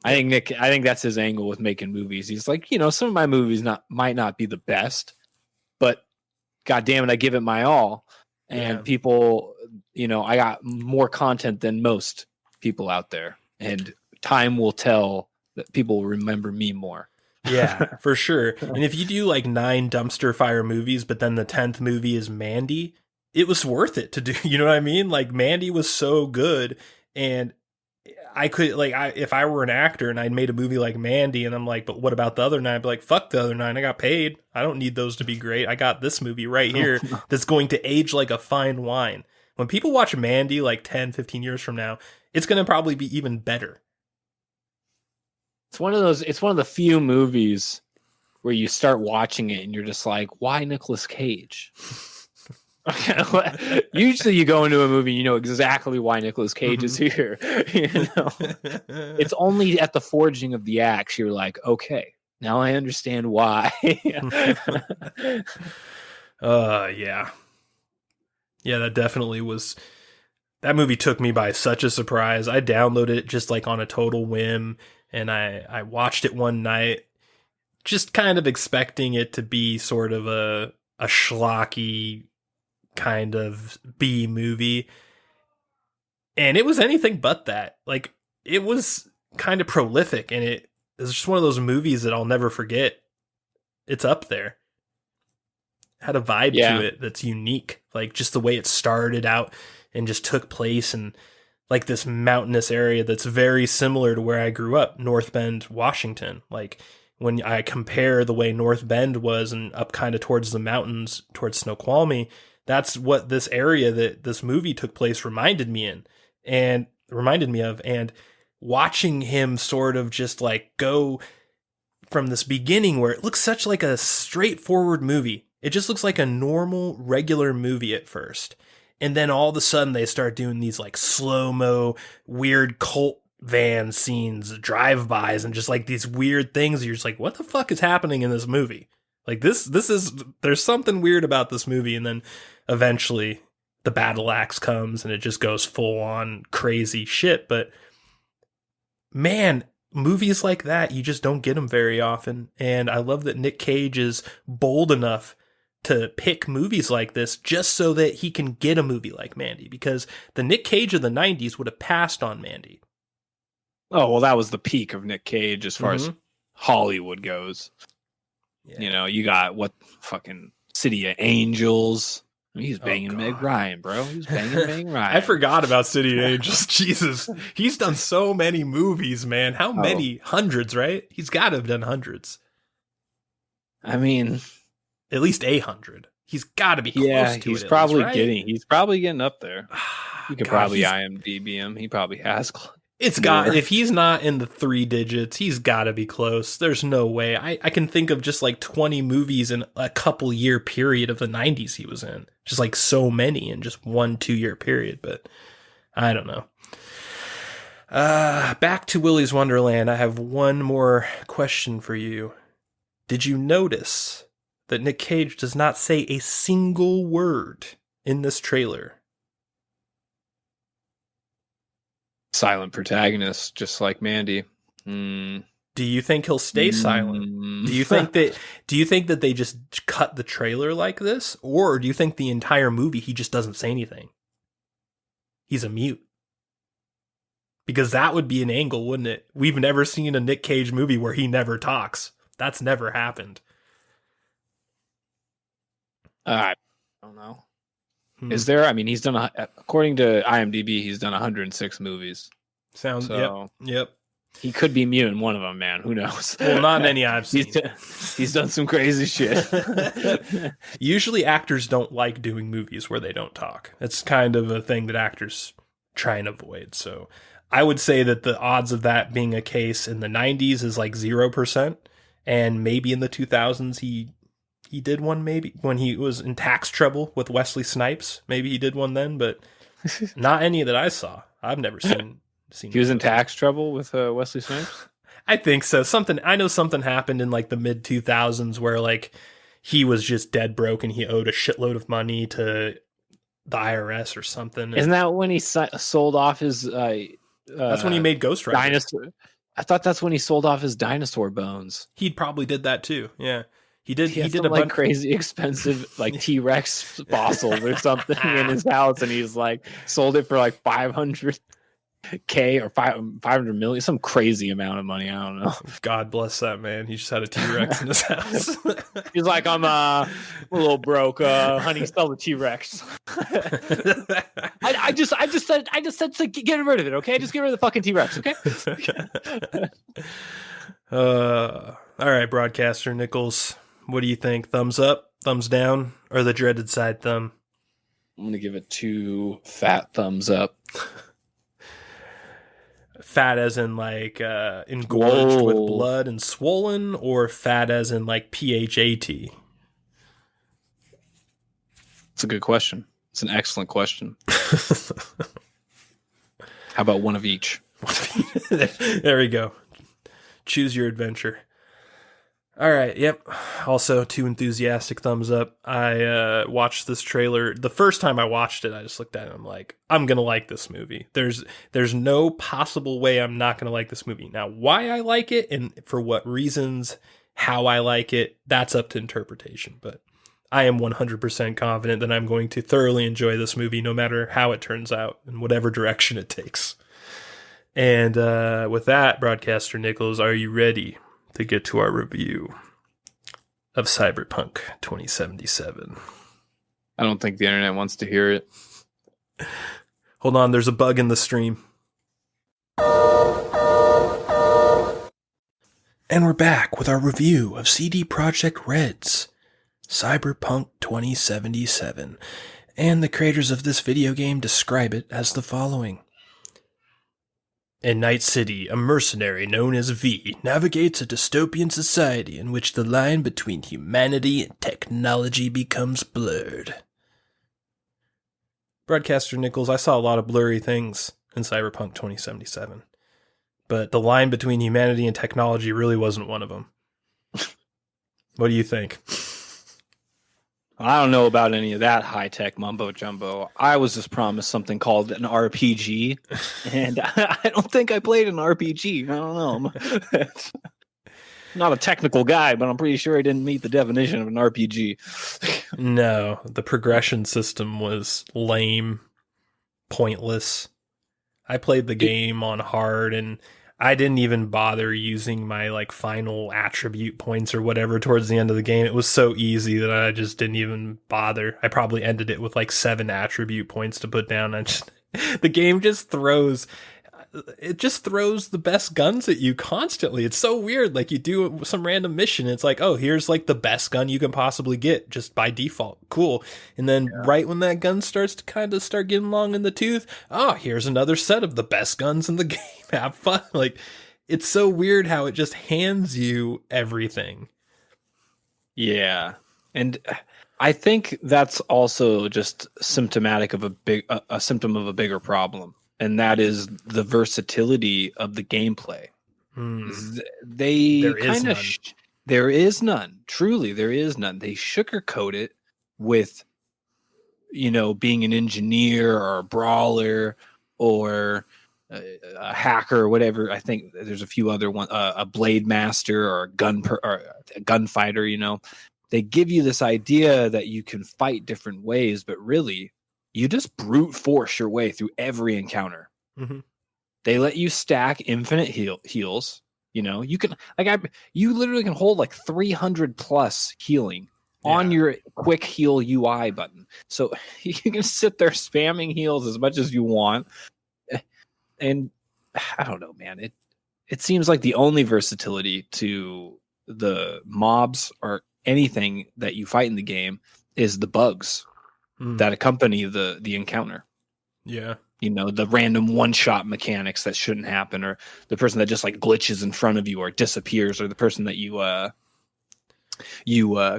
I think that's his angle with making movies. He's like, some of my movies might not be the best, but God damn it, I give it my all. And people, I got more content than most people out there, and time will tell that people will remember me more. Yeah, for sure. And if you do like 9 dumpster fire movies, but then the 10th movie is Mandy, it was worth it to do. You know what I mean? Like, Mandy was so good, and I could, like, if I were an actor and I'd made a movie like Mandy, and I'm like, but what about the other 9? I'd be like, fuck the other 9. I got paid. I don't need those to be great. I got this movie right here that's going to age like a fine wine. When people watch Mandy like 10, 15 years from now, it's going to probably be even better. It's one of the few movies where you start watching it and you're just like, why Nicolas Cage? Usually you go into a movie, you know exactly why Nicolas Cage is here. It's only at the forging of the axe you're like, okay, now I understand why. Yeah, that definitely was. That movie took me by such a surprise. I downloaded it just like on a total whim, and I watched it one night, just kind of expecting it to be sort of a schlocky kind of B movie. And it was anything but that. Like, it was kind of prolific, and it is just one of those movies that I'll never forget. It's up there. Had a vibe to it that's unique. Like, just the way it started out and just took place in like this mountainous area that's very similar to where I grew up, North Bend, Washington. Like, when I compare the way North Bend was and up kind of towards the mountains, towards Snoqualmie, that's what this area that this movie took place reminded me of. And watching him sort of just like go from this beginning where it looks such like a straightforward movie. It just looks like a normal, regular movie at first. And then all of a sudden they start doing these like slow-mo, weird cult van scenes, drive-bys, and just like these weird things. You're just like, what the fuck is happening in this movie? Like, there's something weird about this movie. And then eventually the battle axe comes and it just goes full on crazy shit. But man, movies like that, you just don't get them very often. And I love that Nick Cage is bold enough to pick movies like this just so that he can get a movie like Mandy, because the Nick Cage of the 90s would have passed on Mandy. Oh, well, that was the peak of Nick Cage as far as Hollywood goes. Yeah. You got fucking City of Angels. I mean, he's banging Meg Ryan, bro. He's banging Meg Ryan. I forgot about City of Angels. Jesus. He's done so many movies, man. How many? Hundreds, right? He's got to have done hundreds. I mean, at least 800. He's got to be close to it. He's probably getting up there. You could probably IMDb him. He probably has. If he's not in the 3 digits, he's got to be close. There's no way. I can think of just like 20 movies in a couple year period of the 90s he was in. Just like so many in just 1-2 year period. But I don't know. Back to Willy's Wonderland. I have one more question for you. Did you notice that Nick Cage does not say a single word in this trailer? Silent protagonist, just like Mandy. Do you think he'll stay silent? Do you think that they just cut the trailer like this? Or do you think the entire movie he just doesn't say anything? He's a mute. Because that would be an angle, wouldn't it? We've never seen a Nick Cage movie where he never talks. That's never happened. I don't know. Is there? I mean, he's done, according to IMDb, he's done 106 movies. Yep. He could be mute in one of them, man. Who knows? Well, not any I've seen. He's done some crazy shit. Usually actors don't like doing movies where they don't talk. It's kind of a thing that actors try and avoid. So I would say that the odds of that being a case in the 90s is like 0%. And maybe in the 2000s he he did one maybe when he was in tax trouble with Wesley Snipes. Maybe he did one then, but not any that I saw. I've never seen. He was in tax trouble with Wesley Snipes? I think so. I know something happened in like the mid 2000s where like he was just dead broke and he owed a shitload of money to the IRS or something. Isn't that when he sold off his that's when he made Ghost Rider. Dinosaur. I thought that's when he sold off his dinosaur bones. He probably did that too. Yeah. He did a bunch crazy expensive like T-Rex fossils or something in his house, and he's like sold it for like $500K or 500 million, some crazy amount of money. I don't know. God bless that man. He just had a T-Rex in his house. He's like, I'm a little broke. Honey, sell the T-Rex. I just said to get rid of it. Okay, just get rid of the fucking T-Rex. Okay. All right, Broadcaster Nickels. What do you think? Thumbs up, thumbs down, or the dreaded side thumb? I'm going to give it 2 fat thumbs up. Fat as in like engorged with blood and swollen, or fat as in like PHAT? It's a good question. It's an excellent question. How about one of each? There we go. Choose your adventure. All right. Yep. Also, 2 enthusiastic thumbs up. I watched this trailer. The first time I watched it, I just looked at it and I'm like, I'm going to like this movie. There's no possible way I'm not going to like this movie. Now, why I like it and for what reasons, how I like it, that's up to interpretation. But I am 100% confident that I'm going to thoroughly enjoy this movie no matter how it turns out and whatever direction it takes. And with that, Broadcaster Nickels, are you ready to get to our review of Cyberpunk 2077? I don't think the internet wants to hear it. Hold on, there's a bug in the stream. And we're back with our review of CD Projekt Red's Cyberpunk 2077. And the creators of this video game describe it as the following. In Night City, a mercenary known as V navigates a dystopian society in which the line between humanity and technology becomes blurred. Broadcaster Nickels, I saw a lot of blurry things in Cyberpunk 2077, but the line between humanity and technology really wasn't one of them. What do you think? I don't know about any of that high-tech mumbo-jumbo. I was just promised something called an RPG, and I don't think I played an RPG. I don't know. I'm not a technical guy, but I'm pretty sure I didn't meet the definition of an RPG. No, the progression system was lame, pointless. I played the game on hard, and I didn't even bother using my like final attribute points or whatever towards the end of the game. It was so easy that I just didn't even bother. I probably ended it with like 7 attribute points to put down. The game just throws the best guns at you constantly. It's so weird. Like you do some random mission, it's like, oh, here's like the best gun you can possibly get just by default. Cool. And then right when that gun starts to kind of start getting long in the tooth, oh, here's another set of the best guns in the game. Have fun. Like, it's so weird how it just hands you everything. Yeah. And I think that's also just symptomatic of a symptom of a bigger problem. And that is the versatility of the gameplay. There is none. Truly, there is none. They sugarcoat it with, being an engineer or a brawler or a hacker or whatever. I think there's a few other ones, a blade master or a gunfighter. They give you this idea that you can fight different ways, but really, you just brute force your way through every encounter. Mm-hmm. They let you stack infinite heals. You can you literally can hold like 300 plus healing on your quick heal UI button. So you can sit there spamming heals as much as you want. And I don't know, man. It seems like the only versatility to the mobs or anything that you fight in the game is the bugs that accompany the encounter. Yeah. The random one-shot mechanics that shouldn't happen, or the person that just like glitches in front of you or disappears, or the person that you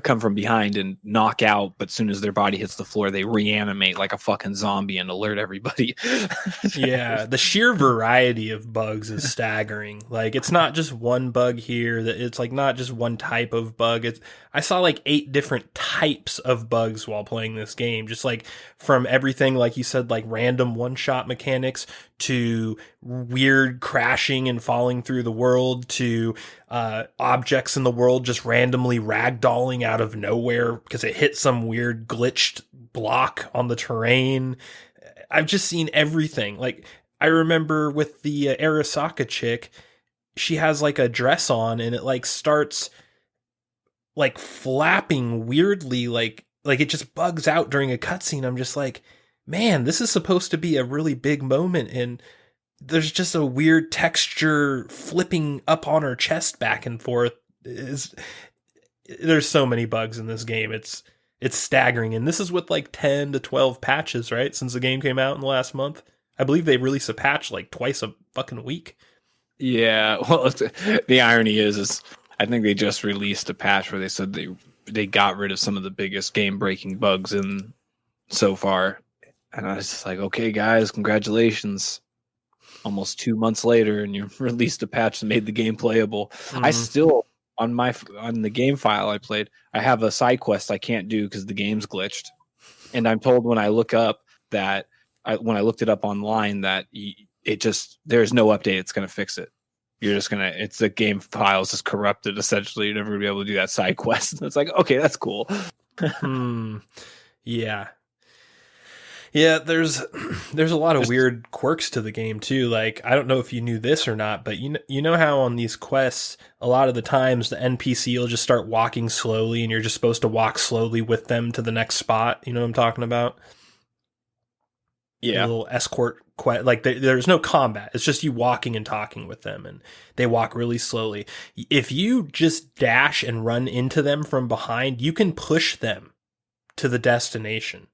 come from behind and knock out, but as soon as their body hits the floor, they reanimate like a fucking zombie and alert everybody. Yeah, the sheer variety of bugs is staggering. Like, it's not just one bug here. That it's like not just one type of bug. I saw like 8 different types of bugs while playing this game. Just like from everything, like you said, like random one-shot mechanics to weird crashing and falling through the world to objects in the world just randomly ragdolling out of nowhere because it hit some weird glitched block on the terrain. I've just seen everything. Like, I remember with the Arasaka chick, she has like a dress on and it like starts like flapping weirdly, like it just bugs out during a cutscene. I'm just like, man, this is supposed to be a really big moment, and there's just a weird texture flipping up on her chest back and forth. There's so many bugs in this game. It's staggering. And this is with like 10 to 12 patches, right? Since the game came out in the last month. I believe they release a patch like twice a fucking week. Yeah. Well, the irony is I think they just released a patch where they said they got rid of some of the biggest game breaking bugs in so far. And I was just like, okay, guys, congratulations. Almost 2 months later, and you released a patch that made the game playable. I still, on the game file I played, I have a side quest I can't do because the game's glitched. And I'm told when I look up that, when I looked it up online, that there's no update. It's going to fix it. It's the game file's just corrupted, essentially. You're never going to be able to do that side quest. It's like, okay, that's cool. Yeah. Yeah, there's a lot of weird quirks to the game too. Like, I don't know if you knew this or not, but you know how on these quests, a lot of the times the NPC will just start walking slowly and you're just supposed to walk slowly with them to the next spot. You know what I'm talking about? Yeah. A little escort quest. Like, there's no combat. It's just you walking and talking with them, and they walk really slowly. If you just dash and run into them from behind, you can push them to the destination.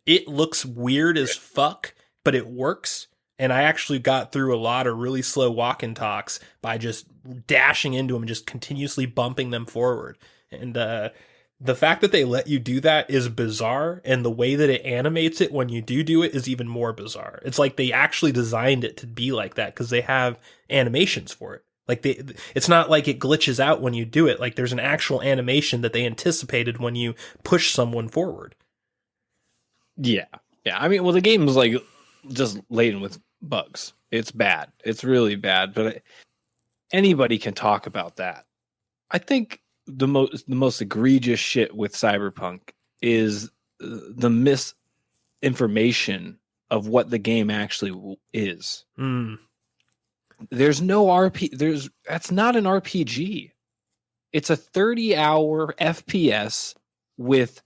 It looks weird as fuck, but it works. And I actually got through a lot of really slow walk and talks by just dashing into them and just continuously bumping them forward. And the fact that they let you do that is bizarre. And the way that it animates it when you do it is even more bizarre. It's like they actually designed it to be like that because they have animations for it. Like, it's not like it glitches out when you do it. Like, there's an actual animation that they anticipated when you push someone forward. Yeah. I mean, well, the game was like just laden with bugs. It's bad. It's really bad. But anybody can talk about that. I think the most egregious shit with Cyberpunk is the misinformation of what the game actually is. There's no RP. That's not an RPG. It's a 30-hour FPS with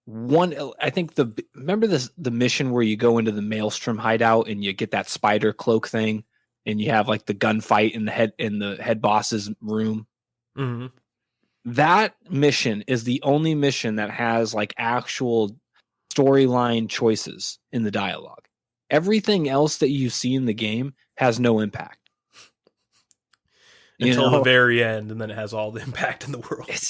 one. I think remember the mission where you go into the Maelstrom hideout and you get that spider cloak thing, and you have like the gunfight in the head boss's room. Mm-hmm. That mission is the only mission that has like actual storyline choices in the dialogue. Everything else that you see in the game has no impact. Until the very end, and then it has all the impact in the world. It's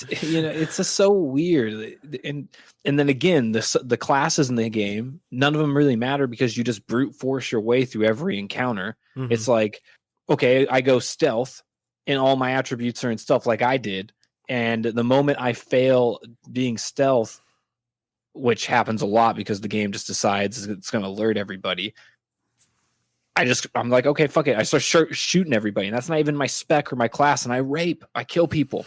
just so weird. And then again, the classes in the game, none of them really matter because you just brute force your way through every encounter. Mm-hmm. It's like, okay, I go stealth, and all my attributes are in stealth like I did. And the moment I fail being stealth, which happens a lot because the game just decides it's going to alert everybody, I'm like, okay, fuck it. I start shooting everybody, and that's not even my spec or my class, and I kill people.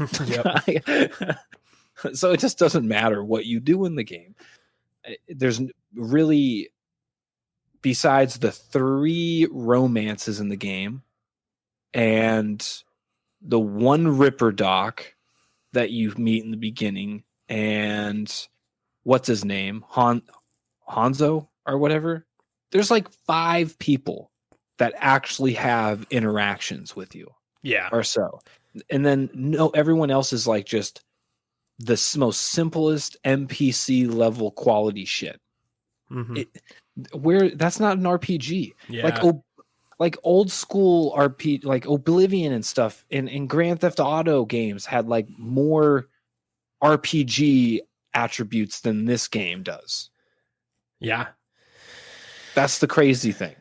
So it just doesn't matter what you do in the game. There's really, besides the 3 romances in the game and the one Ripper Doc that you meet in the beginning, and what's his name? Hanzo or whatever. There's like 5 people that actually have interactions with you. Yeah. Or so. And then everyone else is like just the most simplest NPC level quality shit. Mm-hmm. That's not an RPG. Yeah. Like old school RPG, like Oblivion and stuff, and Grand Theft Auto games had like more RPG attributes than this game does. Yeah. That's the crazy thing.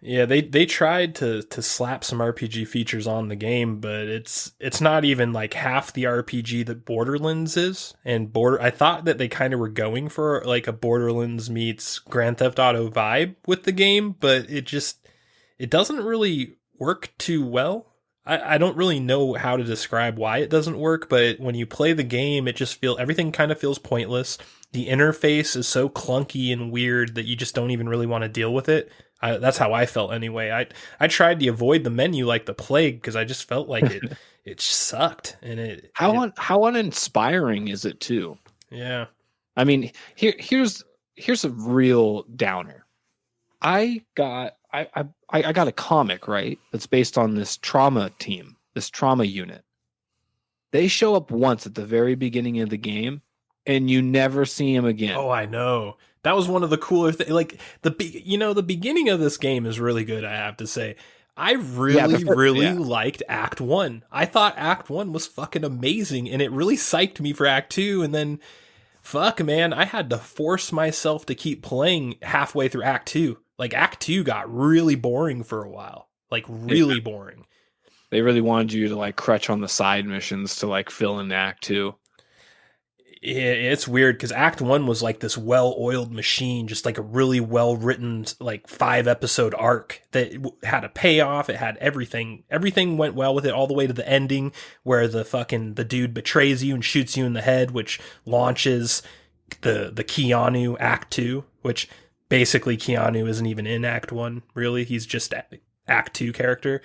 Yeah, they tried to slap some RPG features on the game, but it's not even like half the RPG that Borderlands is. And I thought that they kind of were going for like a Borderlands meets Grand Theft Auto vibe with the game, but it doesn't really work too well. I don't really know how to describe why it doesn't work, but when you play the game, everything kind of feels pointless. The interface is so clunky and weird that you just don't even really want to deal with it. That's how I felt anyway. I tried to avoid the menu like the plague because I just felt like it sucked. And how uninspiring is it too? Yeah. I mean, here's a real downer. I got a comic, right? That's based on this trauma team, this trauma unit. They show up once at the very beginning of the game, and you never see them again. Oh, I know. That was one of the cooler things. Like the beginning of this game is really good, I have to say. I really liked Act 1. I thought Act 1 was fucking amazing, and it really psyched me for Act 2, and then fuck, man, I had to force myself to keep playing halfway through Act 2. Like, Act 2 got really boring for a while. Like, really boring. They really wanted you to, like, crutch on the side missions to, like, fill in Act 2. It's weird, because Act 1 was, like, this well-oiled machine, just, like, a really well-written, like, 5-episode arc that had a payoff. It had everything. Everything went well with it all the way to the ending, where the dude betrays you and shoots you in the head, which launches the Keanu Act 2, which... Basically, Keanu isn't even in Act 1, really. He's just Act 2 character.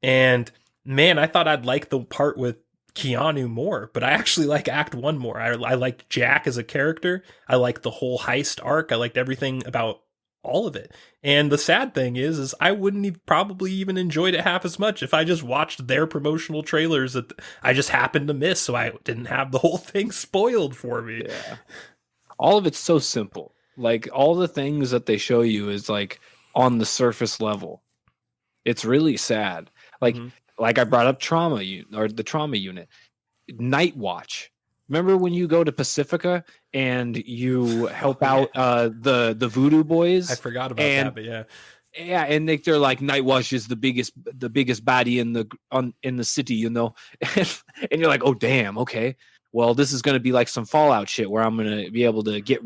And, man, I thought I'd like the part with Keanu more, but I actually like Act 1 more. I liked Jack as a character. I liked the whole heist arc. I liked everything about all of it. And the sad thing is I wouldn't have probably even enjoyed it half as much if I just watched their promotional trailers that I just happened to miss, so I didn't have the whole thing spoiled for me. Yeah. All of it's so simple. Like, all the things that they show you is, like, on the surface level. It's really sad. Like, like I brought up the trauma unit. Night Watch. Remember when you go to Pacifica and you help out the Voodoo Boys? I forgot about that, but yeah. Yeah, and they're like, Night Watch is the biggest baddie in the city, you know? And you're like, oh, damn, okay. Well, this is going to be like some Fallout shit where I'm going to be able to get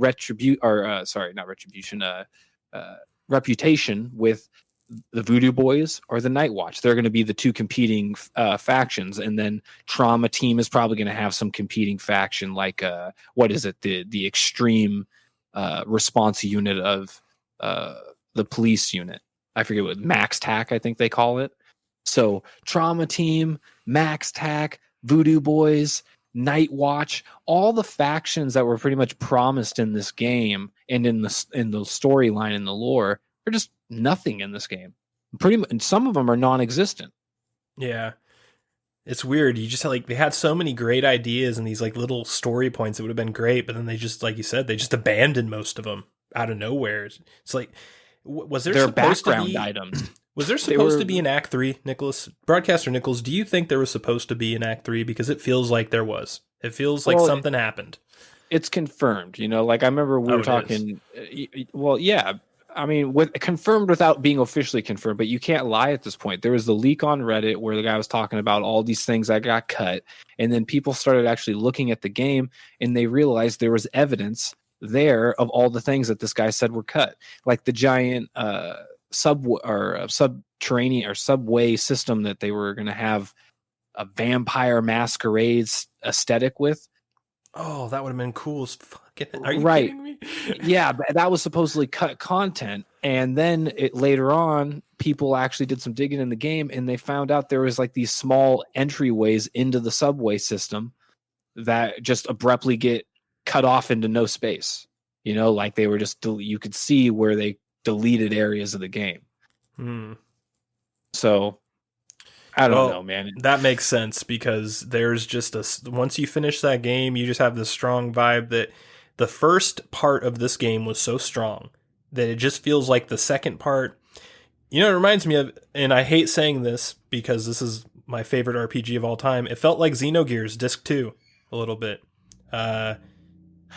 reputation with the Voodoo Boys or the Night Watch. They're going to be the two competing factions, and then Trauma Team is probably going to have some competing faction, like the extreme response unit of the police unit. I forget what Max Tac, I think they call it. So Trauma Team, Max Tac, Voodoo Boys, Night Watch, all the factions that were pretty much promised in this game and in the storyline and the lore are just nothing in this game. Pretty much, and some of them are non-existent. Yeah, it's weird. You just they had so many great ideas and these like little story points that would have been great, but then they just, like you said, they just abandoned most of them out of nowhere. It's like, was there supposed background to be items? Was there supposed to be an Act 3, Nicholas? Broadcaster Nickels, do you think there was supposed to be an Act 3? Because it feels like there was. It feels like something happened. It's confirmed, like I remember we were talking. Well, yeah. I mean, confirmed without being officially confirmed, but you can't lie at this point. There was the leak on Reddit where the guy was talking about all these things that got cut, and then people started actually looking at the game, and they realized there was evidence there of all the things that this guy said were cut, like the giant subterranean or subway system that they were going to have a vampire masquerades aesthetic with. Oh, that would have been cool as fucking. Are you right. kidding me? Yeah, that was supposedly cut content, and then later on, people actually did some digging in the game, and they found out there was like these small entryways into the subway system that just abruptly get cut off into no space. Like they were just you could see where they deleted areas of the game. So I don't know, man. That makes sense because there's just once you finish that game, you just have this strong vibe that the first part of this game was so strong that it just feels like the second part, it reminds me of, and I hate saying this because this is my favorite RPG of all time. It felt like Xenogears Disc 2. a little bit.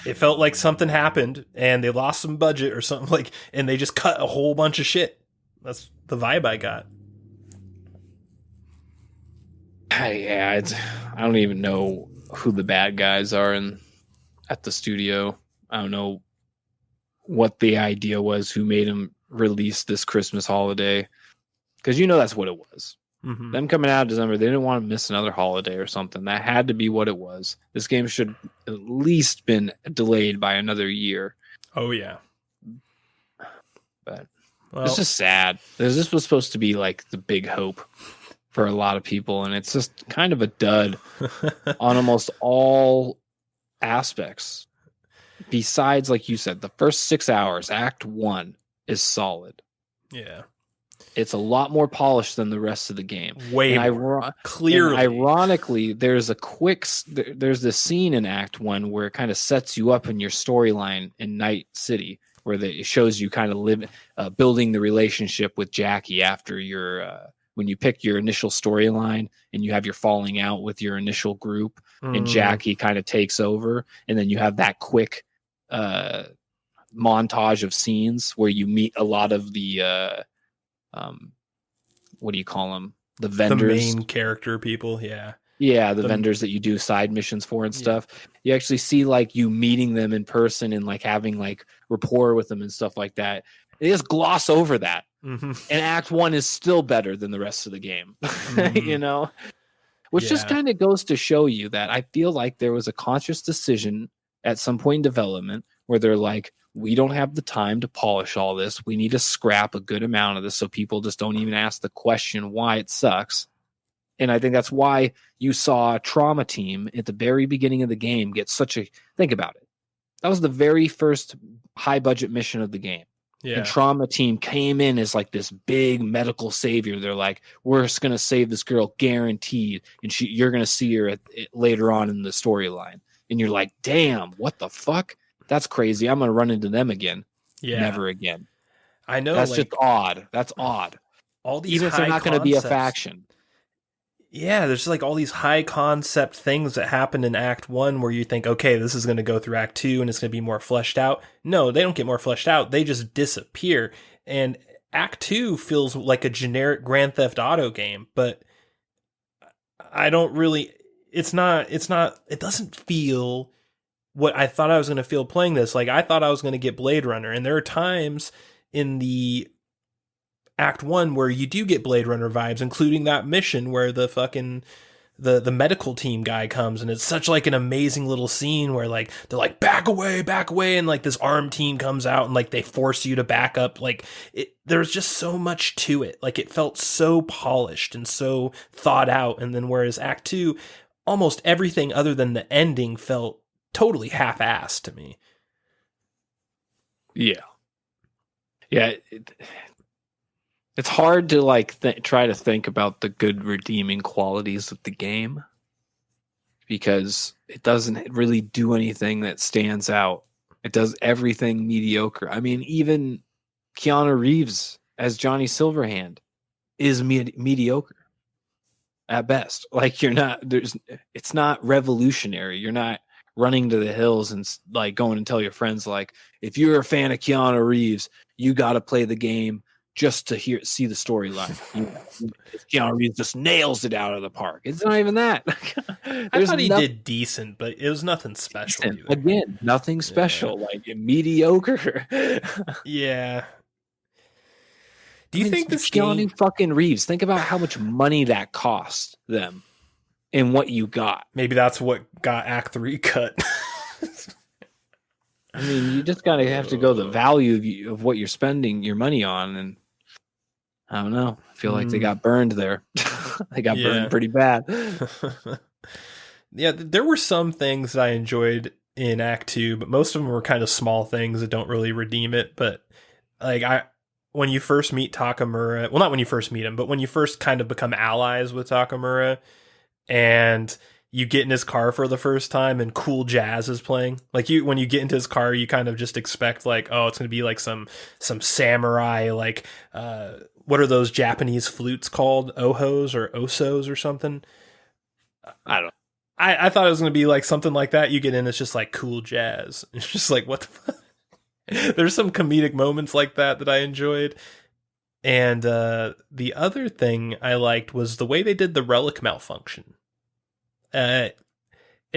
It felt like something happened and they lost some budget or something, like, and they just cut a whole bunch of shit. That's the vibe I got. Yeah, I don't even know who the bad guys are at the studio. I don't know what the idea was, who made them release this Christmas holiday, because that's what it was. Mm-hmm. Them coming out in December, they didn't want to miss another holiday or something. That had to be what it was. This game should at least been delayed by another year. Oh yeah, but it's just sad. This was supposed to be like the big hope for a lot of people, and it's just kind of a dud on almost all aspects. Besides, like you said, the first 6 hours, Act 1 is solid. Yeah. It's a lot more polished than the rest of the game. Way more. Clearly. And ironically, there's this scene in Act 1 where it kind of sets you up in your storyline in Night City, where it shows you kind of building the relationship with Jackie after when you pick your initial storyline and you have your falling out with your initial group, and Jackie kind of takes over, and then you have that quick montage of scenes where you meet a lot of the what do you call them? The vendors, the main character people. Yeah. Yeah. The vendors that you do side missions for and stuff. You actually see like you meeting them in person and like having like rapport with them and stuff like that. They just gloss over that. Mm-hmm. And Act 1 is still better than the rest of the game, mm-hmm. Which just kind of goes to show you that I feel like there was a conscious decision at some point in development where they're like, we don't have the time to polish all this. We need to scrap a good amount of this so people just don't even ask the question why it sucks. And I think that's why you saw Trauma Team at the very beginning of the game get think about it. That was the very first high budget mission of the game. Yeah. And Trauma Team came in as like this big medical savior. They're like, we're just going to save this girl guaranteed. And you're going to see her later on in the storyline. And you're like, damn, what the fuck? That's crazy. I'm going to run into them again. Yeah. Never again. I know. That's just odd. That's odd. All these even if they're not going to be a faction. Yeah, there's like all these high concept things that happen in Act 1 where you think, okay, this is going to go through Act 2 and it's going to be more fleshed out. No, they don't get more fleshed out. They just disappear. And Act 2 feels like a generic Grand Theft Auto game, but I don't really, it doesn't feel what I thought I was going to feel playing this. Like, I thought I was going to get Blade Runner, and there are times in the Act 1 where you do get Blade Runner vibes, including that mission where the fucking the medical team guy comes, and it's such like an amazing little scene where like they're like back away, and like this armed team comes out and like they force you to back up. Like there's just so much to it. Like it felt so polished and so thought out. And then whereas Act 2, almost everything other than the ending felt totally half-assed to me. Yeah. It's hard to like try to think about the good redeeming qualities of the game because it doesn't really do anything that stands out. It does everything mediocre. I mean, even Keanu Reeves as Johnny Silverhand is mediocre at best. Like it's not revolutionary. You're not running to the hills and like going and tell your friends, like, if you're a fan of Keanu Reeves, you got to play the game just to see the storyline. Keanu Reeves just nails it out of the park. It's not even that. I thought he did decent, but it was nothing special. Again, nothing special. Like mediocre. Yeah. Do you think this Keanu game fucking Reeves? Think about how much money that cost them and what you got. Maybe that's what got Act 3 cut. I mean, you just gotta have to go the value of what you're spending your money on, and I don't know. I feel like they got burned there. They got burned pretty bad. Yeah, there were some things that I enjoyed in Act 2, but most of them were kind of small things that don't really redeem it. But like when you first meet Takamura, well, not when you first meet him, but when you first kind of become allies with Takamura, and you get in his car for the first time and cool jazz is playing. Like when you get into his car, you kind of just expect like, oh, it's going to be like some samurai, like, what are those Japanese flutes called? Ohos or osos or something? I don't know. I thought it was going to be like something like that. You get in, it's just like cool jazz. It's just like, what the fuck? There's some comedic moments like that I enjoyed. And the other thing I liked was the way they did the relic malfunction. At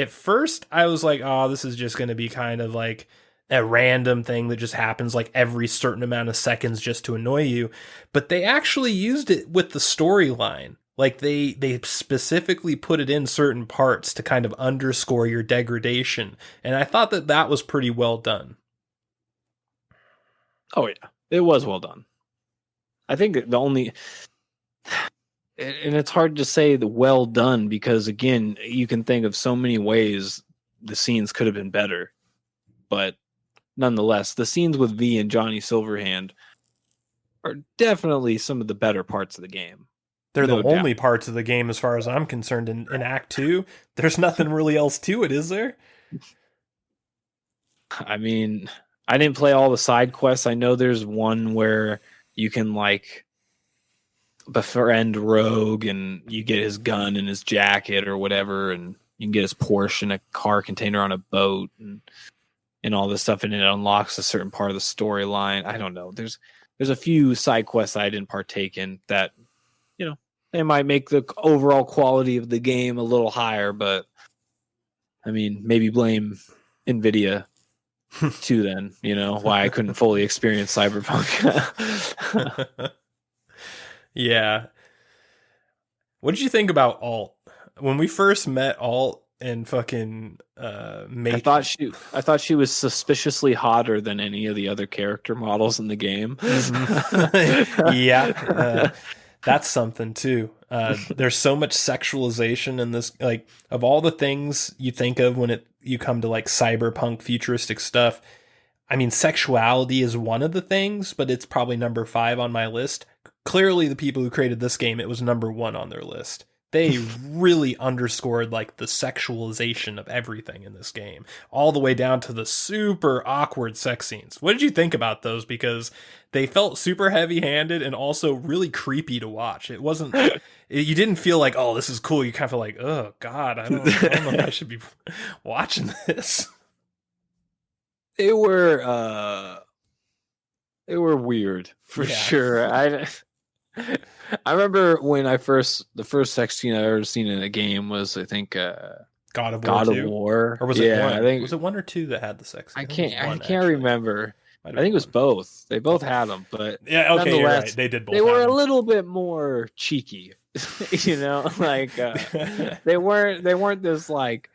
first, I was like, oh, this is just going to be kind of like a random thing that just happens like every certain amount of seconds just to annoy you. But they actually used it with the storyline. Like they specifically put it in certain parts to kind of underscore your degradation. And I thought that was pretty well done. Oh, yeah. It was well done. I think the only... And it's hard to say the well done because, again, you can think of so many ways the scenes could have been better. But nonetheless, the scenes with V and Johnny Silverhand are definitely some of the better parts of the game. They're the only parts of the game as far as I'm concerned. In Act 2, there's nothing really else to it, is there? I mean, I didn't play all the side quests. I know there's one where you can, like, befriend Rogue and you get his gun and his jacket or whatever, and you can get his Porsche in a car container on a boat and all this stuff, and it unlocks a certain part of the storyline. I don't know. There's a few side quests I didn't partake in that, you know, they might make the overall quality of the game a little higher, but I mean, maybe blame NVIDIA too then, you know, why I couldn't fully experience Cyberpunk. Yeah. What did you think about Alt? When we first met Alt and fucking I thought she was suspiciously hotter than any of the other character models in the game. Yeah. That's something too. There's so much sexualization in this, like, of all the things you think of when you come to like cyberpunk futuristic stuff. I mean, sexuality is one of the things, but it's probably number 5 on my list. Clearly the people who created this game, it was number 1 on their list. They really underscored like the sexualization of everything in this game, all the way down to the super awkward sex scenes. What did you think about those? Because they felt super heavy-handed and also really creepy to watch. It wasn't, you didn't feel like, oh, this is cool. You kind of feel like, oh God, I don't know if I should be watching this. They were weird for sure. I remember when the first sex scene I ever seen in a game was, I think, God of War. Or was it one? I think, was it 1 or 2 that had the sex scene? I can't remember. I think it was both. They both had them, but yeah, okay, you're right. They did both. They were a little bit more cheeky, you know, like they weren't this like,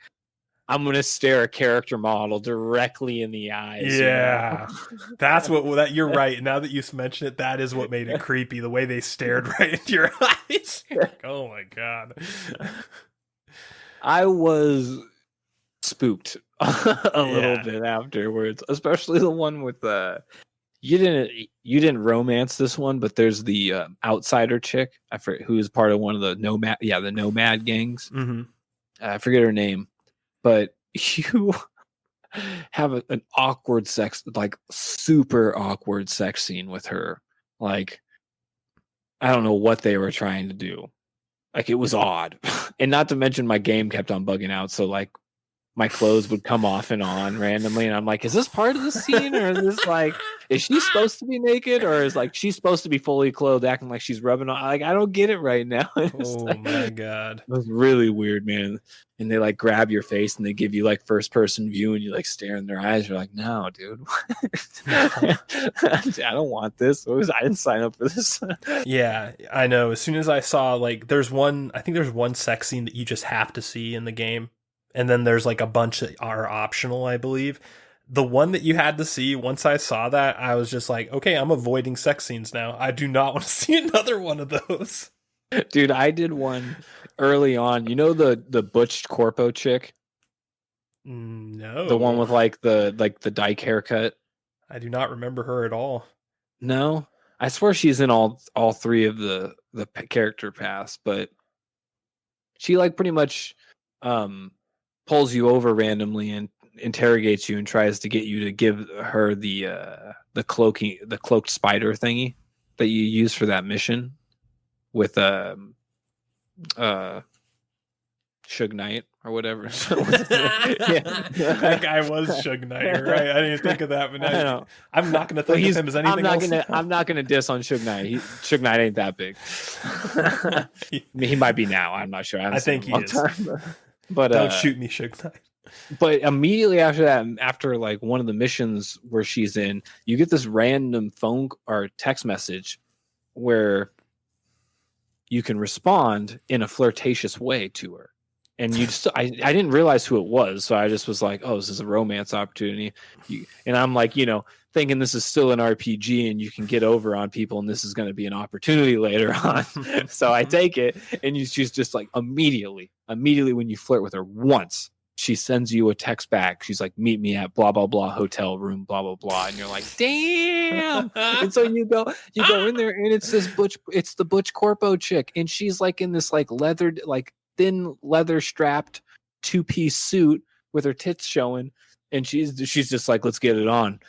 I'm going to stare a character model directly in the eyes. Yeah. You know? That's what you're right. Now that you've mentioned it, that is what made it creepy. The way they stared right into your eyes. Oh my God. I was spooked a little bit afterwards, especially the one with you didn't romance this one, but there's the outsider chick, I forget, who is part of one of the nomad gangs. Mm-hmm. I forget her name. But you have an awkward super awkward sex scene with her. Like, I don't know what they were trying to do. Like, it was odd. And not to mention my game kept on bugging out. So, like, my clothes would come off and on randomly. And I'm like, is this part of the scene? Or is this like, is she supposed to be naked? Or is like, she's supposed to be fully clothed, acting like she's rubbing on? Like, I don't get it right now. My God. It was really weird, man. And they like grab your face and they give you like first person view and you like stare in their eyes. You're like, no, dude. I don't want this. I didn't sign up for this. Yeah, I know. As soon as I saw, like, I think there's one sex scene that you just have to see in the game. And then there's like a bunch that are optional, I believe. The one that you had to see, once I saw that, I was just like, okay, I'm avoiding sex scenes now. I do not want to see another one of those. Dude, I did one early on. You know the butched corpo chick? No. The one with like the dyke haircut? I do not remember her at all. No? I swear she's in all 3 of the character paths, but she like pretty much pulls you over randomly and interrogates you and tries to get you to give her the cloaked spider thingy that you use for that mission with Suge Knight or whatever. Yeah. That guy was Suge Knight. You're right. I didn't even think of that, but I know. I'm not going to think of him as anything else. I'm not gonna diss on Suge Knight. Suge Knight ain't that big. I mean, he might be now. I'm not sure. I think he is. But don't shoot me, Suge Knight. But immediately after that, after like one of the missions where she's in, you get this random phone or text message where you can respond in a flirtatious way to her. And you just, I didn't realize who it was. So I just was like, oh, this is a romance opportunity. And I'm like, thinking this is still an RPG and you can get over on people and this is going to be an opportunity later on. So I take it. And she's just like immediately when you flirt with her once, she sends you a text back. She's like, meet me at blah, blah, blah hotel room, blah, blah, blah. And you're like, damn. And so you go in there and it's the Butch Corpo chick. And she's like in this like leathered, like thin leather strapped 2-piece suit with her tits showing. And she's just like, let's get it on.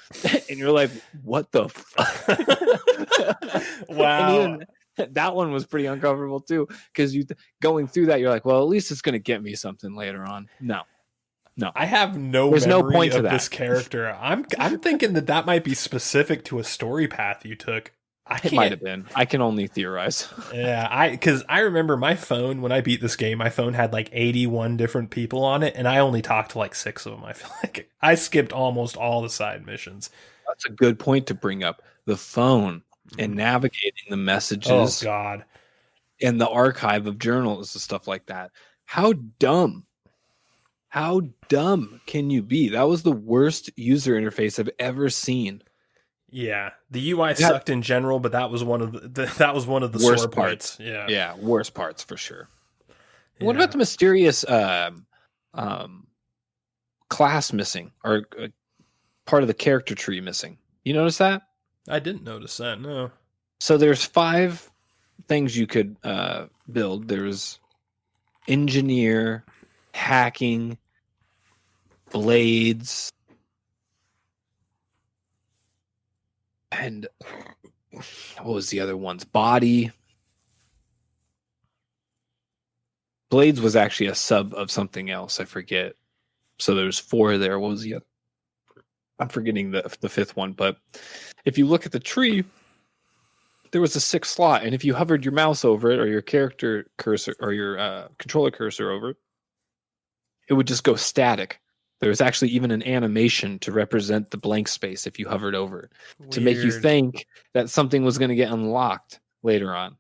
And you're like, what the fuck? Wow. And even that one was pretty uncomfortable too. Because going through that, you're like, well, at least it's going to get me something later on. No. I have There's memory no point to of that. this character. I'm thinking that might be specific to a story path you took. It might have been. I can only theorize. Yeah, because I remember my phone when I beat this game. My phone had like 81 different people on it, and I only talked to like 6 of them. I feel like I skipped almost all the side missions. That's a good point to bring up. The phone and navigating the messages. Oh God! And the archive of journals and stuff like that. How dumb can you be? That was the worst user interface I've ever seen. Yeah, the UI sucked in general, but that was one of the worst sore parts. Yeah, worst parts for sure. Yeah. What about the mysterious class missing or part of the character tree missing? You notice that? I didn't notice that. No. So there's 5 things you could build. There's engineer, hacking, blades, and what was the other ones? Body. Blades was actually a sub of something else. I forget. So there's 4 there. What was the other? I'm forgetting the 5th one. But if you look at the tree, there was a 6th slot. And if you hovered your mouse over it or your character cursor or your controller cursor over it, it would just go static. There was actually even an animation to represent the blank space if you hovered over it to make you think that something was going to get unlocked later on.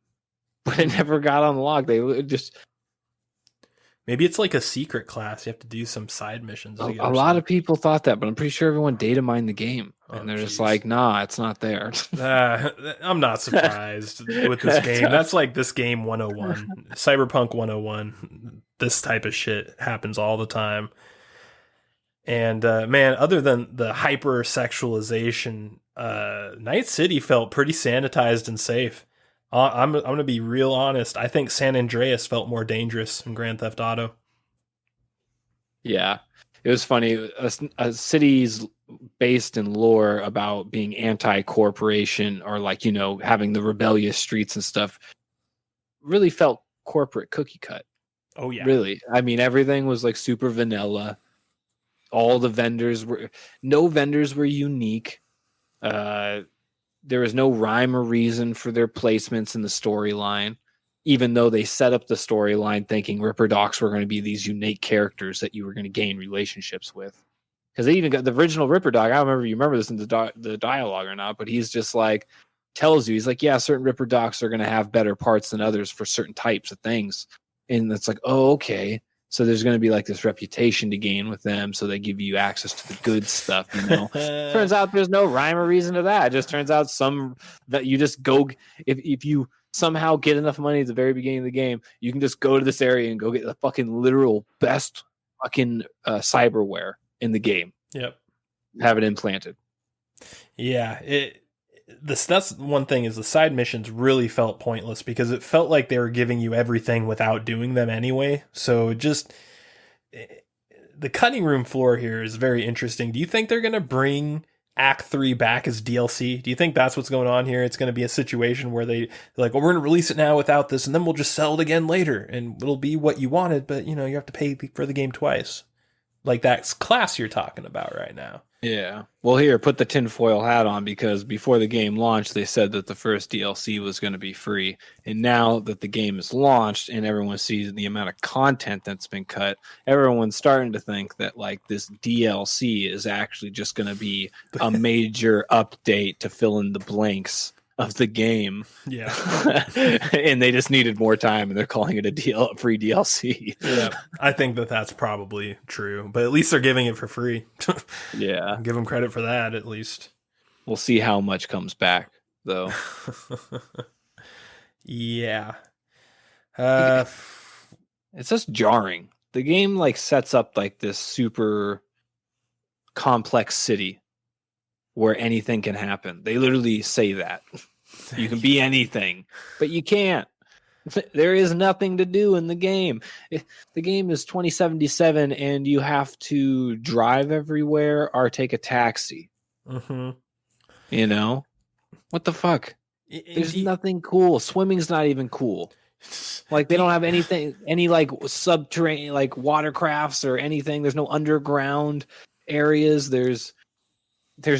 But it never got unlocked. They just... Maybe it's like a secret class. You have to do some side missions. A lot of people thought that, but I'm pretty sure everyone data mined the game. And they're just like, nah, it's not there. I'm not surprised with this game. That's like this game 101. Cyberpunk 101. This type of shit happens all the time. And man, other than the hyper-sexualization, Night City felt pretty sanitized and safe. I'm going to be real honest. I think San Andreas felt more dangerous in Grand Theft Auto. Yeah. It was funny. A city's based in lore about being anti-corporation or like, having the rebellious streets and stuff really felt corporate cookie cut. Oh, yeah. Really. I mean, everything was like super vanilla. All the no vendors were unique. There was no rhyme or reason for their placements in the storyline, even though they set up the storyline thinking Ripper Docs were going to be these unique characters that you were going to gain relationships with. Because they even got the original Ripper Doc. I don't remember if you remember this in the dialogue or not, but he's just like, tells you, he's like, yeah, certain Ripper Docs are going to have better parts than others for certain types of things. And it's like, oh, okay. So there's going to be like this reputation to gain with them. So they give you access to the good stuff, Turns out there's no rhyme or reason to that. It just turns out that you just go, if you somehow get enough money at the very beginning of the game, you can just go to this area and go get the fucking literal best fucking cyberware in the game. Yep. Have it implanted. Yeah. That's one thing is the side missions really felt pointless because it felt like they were giving you everything without doing them anyway. So the cutting room floor here is very interesting. Do you think they're going to bring Act 3 back as DLC? Do you think that's what's going on here? It's going to be a situation where they're like, well, we're going to release it now without this, and then we'll just sell it again later, and it'll be what you wanted, but, you know, you have to pay for the game twice. Like that class you're talking about right now. Yeah. Well, here, put the tinfoil hat on, because before the game launched, they said that the first DLC was going to be free. And now that the game is launched and everyone sees the amount of content that's been cut, everyone's starting to think that like this DLC is actually just going to be a major update to fill in the blanks of the game. Yeah. And they just needed more time, and they're calling it a free DLC. Yeah. I think that's probably true, but at least they're giving it for free. Yeah. Give them credit for that, at least. We'll see how much comes back, though. Yeah. It's just jarring. The game like sets up like this super complex city where anything can happen. They literally say that. You can be anything, but you can't. There is nothing to do in the game. The game is 2077, and you have to drive everywhere or take a taxi. Mm-hmm. You know? What the fuck? There's nothing cool. Swimming's not even cool. Like, they don't have anything, any like subterranean, like watercrafts or anything. There's no underground areas. There's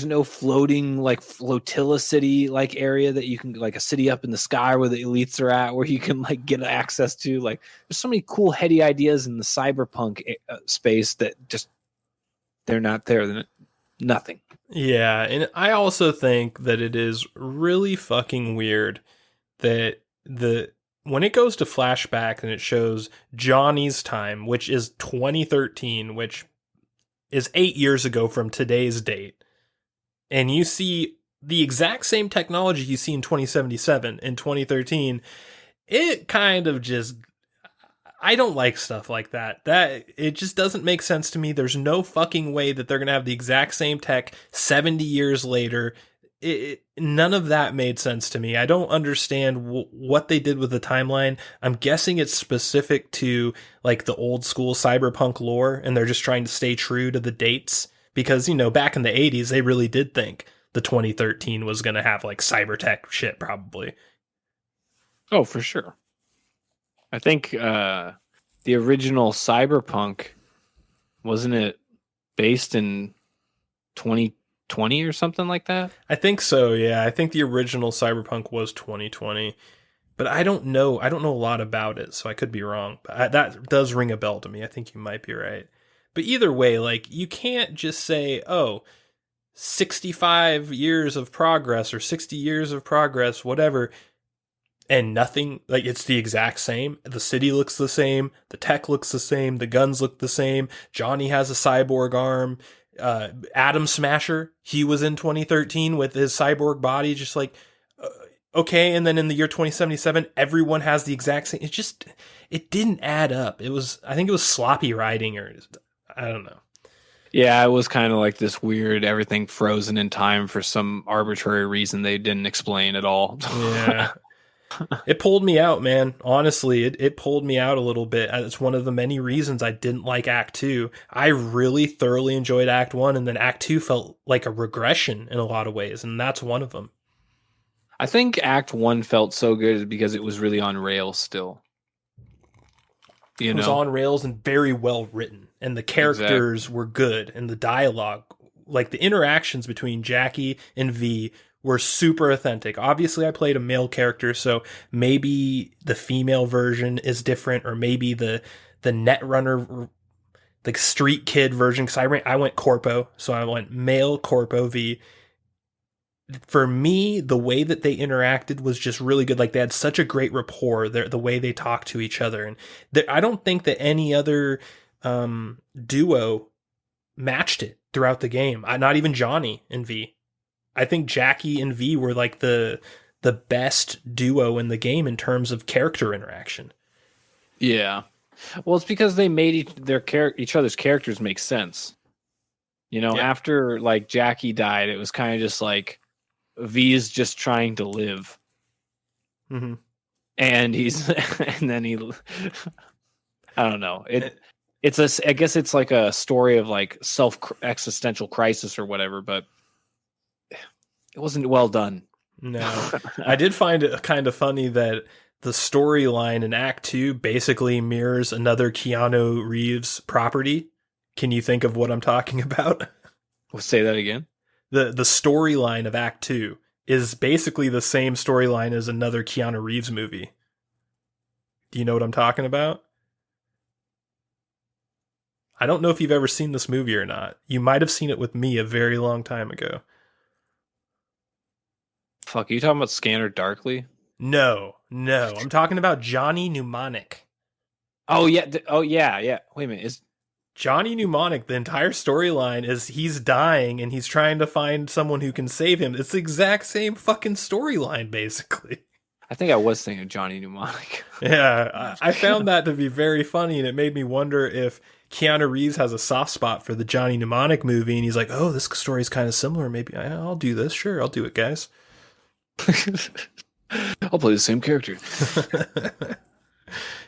no floating like flotilla city like area that you can, like a city up in the sky where the elites are at, where you can like get access to. Like, there's so many cool heady ideas in the cyberpunk space that just they're not there. Nothing. Yeah, and I also think that it is really fucking weird that when it goes to flashback and it shows Johnny's time, which is 2013, which is 8 years ago from today's date, and you see the exact same technology you see in 2077 in 2013, it kind of just, I don't like stuff like that. It just doesn't make sense to me. There's no fucking way that they're going to have the exact same tech 70 years later. None of that made sense to me. I don't understand what they did with the timeline. I'm guessing it's specific to like the old school cyberpunk lore, and they're just trying to stay true to the dates. Because, you know, back in the 80s, they really did think the 2013 was going to have, like, cyber tech shit, probably. Oh, for sure. I think the original Cyberpunk, wasn't it based in 2020 or something like that? I think so, yeah. I think the original Cyberpunk was 2020. But I don't know. I don't know a lot about it, so I could be wrong. But that does ring a bell to me. I think you might be right. But either way, like, you can't just say, oh, 65 years of progress or 60 years of progress, whatever, and nothing. Like, it's the exact same. The city looks the same. The tech looks the same. The guns look the same. Johnny has a cyborg arm. Atom Smasher, he was in 2013 with his cyborg body, just like, okay. And then in the year 2077, everyone has the exact same. It didn't add up. I think it was sloppy writing, or I don't know. Yeah, it was kind of like this weird, everything frozen in time for some arbitrary reason they didn't explain at all. Yeah. It pulled me out, man. Honestly, it pulled me out a little bit. It's one of the many reasons I didn't like Act 2. I really thoroughly enjoyed Act 1, and then Act 2 felt like a regression in a lot of ways, and that's one of them. I think Act 1 felt so good because it was really on rails still. It was on rails and very well written, and the characters were good, and the dialogue, like the interactions between Jackie and V, were super authentic. Obviously, I played a male character, so maybe the female version is different, or maybe the Netrunner, the street kid version, because I went Corpo, so I went male Corpo V. For me, the way that they interacted was just really good. Like, they had such a great rapport, the way they talked to each other. And I don't think that any other duo matched it throughout the game. Not even Johnny and V. I think Jackie and V were like the best duo in the game in terms of character interaction. Yeah. Well, it's because they made each other's characters make sense. You know, after like Jackie died, it was kind of just like, V is just trying to live. Mm-hmm. And I don't know. I guess it's like a story of like existential crisis or whatever, but wasn't well done. No. I did find it kind of funny that the storyline in Act 2 basically mirrors another Keanu Reeves property. Can you think of what I'm talking about? We'll say that again. The storyline of Act 2 is basically the same storyline as another Keanu Reeves movie. Do you know what I'm talking about? I don't know if you've ever seen this movie or not. You might have seen it with me a very long time ago. Fuck, are you talking about Scanner Darkly? No. I'm talking about Johnny Mnemonic. Oh, yeah. Wait a minute. Is Johnny Mnemonic, the entire storyline is he's dying and he's trying to find someone who can save him. It's the exact same fucking storyline, basically. I think I was thinking of Johnny Mnemonic. Yeah, I found that to be very funny, and it made me wonder if Keanu Reeves has a soft spot for the Johnny Mnemonic movie, and he's like, oh, this story's kind of similar. Maybe I'll do this. Sure, I'll do it, guys. I'll play the same character.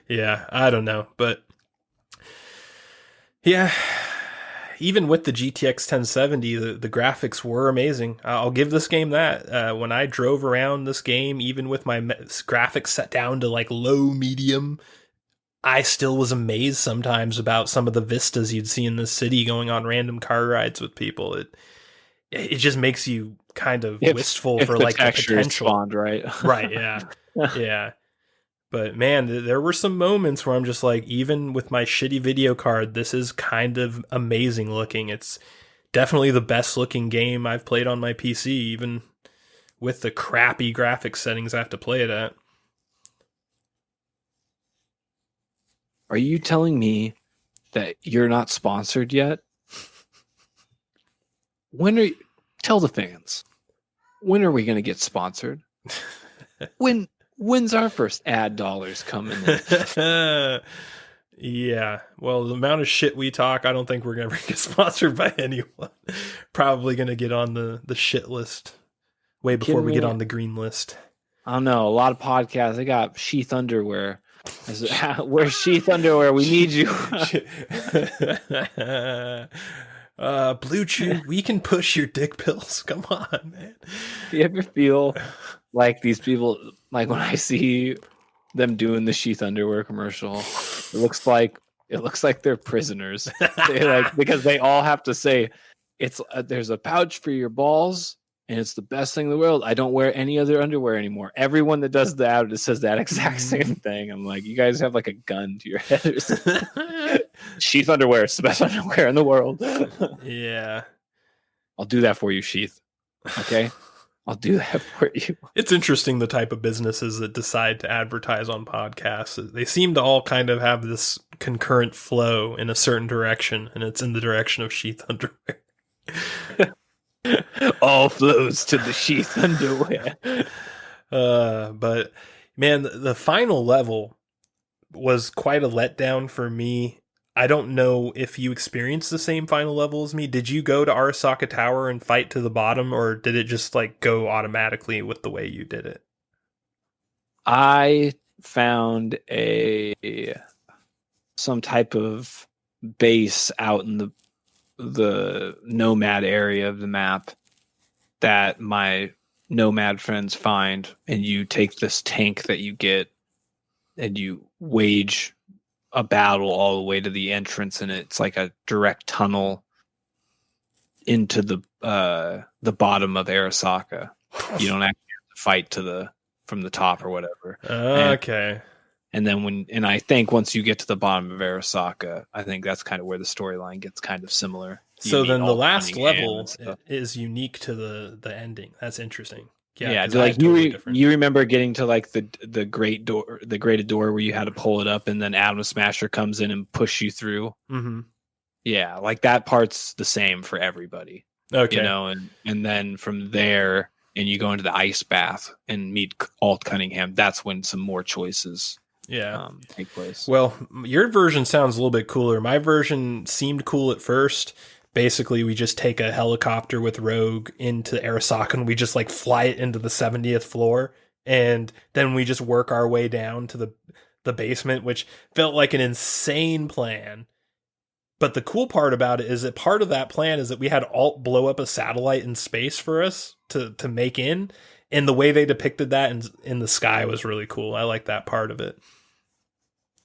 Yeah, I don't know, but yeah, even with the GTX 1070, the graphics were amazing. I'll give this game that. When I drove around this game, even with my graphics set down to like low medium, I still was amazed sometimes about some of the vistas you'd see in the city going on random car rides with people. It just makes you kind of wistful for like the potential. Spawned, right? Right, yeah. Yeah. But man, there were some moments where I'm just like, even with my shitty video card, this is kind of amazing looking. It's definitely the best looking game I've played on my PC, even with the crappy graphics settings I have to play it at. Are you telling me that you're not sponsored yet? Tell the fans, when are we going to get sponsored? When's our first ad dollars coming in? Yeah, well, the amount of shit we talk, I don't think we're going to get sponsored by anyone. Probably going to get on the shit list way before we get on the green list. I don't know. A lot of podcasts, they got sheath underwear. Where's sheath underwear? We need you. Blue Chew, we can push your dick pills. Come on, man. You ever feel like these people, like when I see them doing the sheath underwear commercial, it looks like they're prisoners. Because they all have to say it's there's a pouch for your balls and it's the best thing in the world. I don't wear any other underwear anymore. Everyone that does that says that exact same thing. I'm like, you guys have like a gun to your head or something. Sheath underwear, it's the best underwear in the world. Yeah. I'll do that for you, Sheath. Okay? I'll do that for you. It's interesting the type of businesses that decide to advertise on podcasts. They seem to all kind of have this concurrent flow in a certain direction, and it's in the direction of sheath underwear. All flows to the sheath underwear. But man, the final level was quite a letdown for me. I don't know if you experienced the same final level as me. Did you go to Arasaka Tower and fight to the bottom, or did it just like go automatically with the way you did it? I found some type of base out in the nomad area of the map that my nomad friends find, and you take this tank that you get and you wage a battle all the way to the entrance, and it's like a direct tunnel into the bottom of Arasaka. You don't actually have to fight from the top or whatever. Okay. And then I think once you get to the bottom of Arasaka, I think that's kind of where the storyline gets kind of similar. So then the last level is unique to the ending. That's interesting. Yeah, like you remember getting to like the great door, the grated door where you had to pull it up, and then Atom Smasher comes in and push you through. Mm-hmm. Yeah, like that part's the same for everybody. Okay, you know, and then from there, and you go into the ice bath and meet Alt Cunningham. That's when some more choices take place. Well, your version sounds a little bit cooler. My version seemed cool at first. Basically, we just take a helicopter with Rogue into Arasaka and we just like fly it into the 70th floor. And then we just work our way down to the basement, which felt like an insane plan. But the cool part about it is that part of that plan is that we had Alt blow up a satellite in space for us to make in. And the way they depicted that in the sky was really cool. I like that part of it.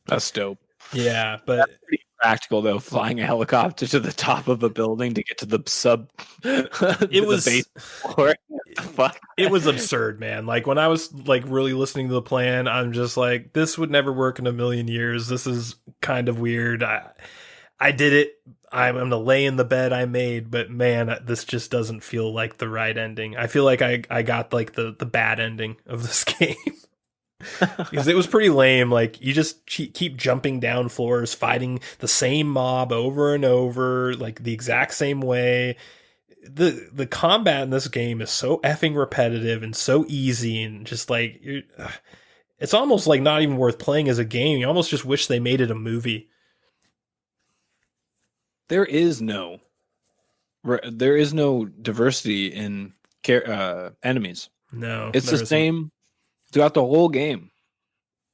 That's dope. Yeah, but that's pretty practical though. Flying a helicopter to the top of a building to get to the sub. It was base floor. Fuck. It was absurd, man. Like when I was like really listening to the plan, I'm just like, this would never work in a million years. This is kind of weird. I did it. I'm gonna lay in the bed I made, but man, this just doesn't feel like the right ending. I feel like I got like the bad ending of this game. Because it was pretty lame. Like you just keep jumping down floors, fighting the same mob over and over, like the exact same way. The combat in this game is so effing repetitive and so easy, and just like it's almost like not even worth playing as a game. You almost just wish they made it a movie. There is no diversity in enemies. No, it's the same throughout the whole game.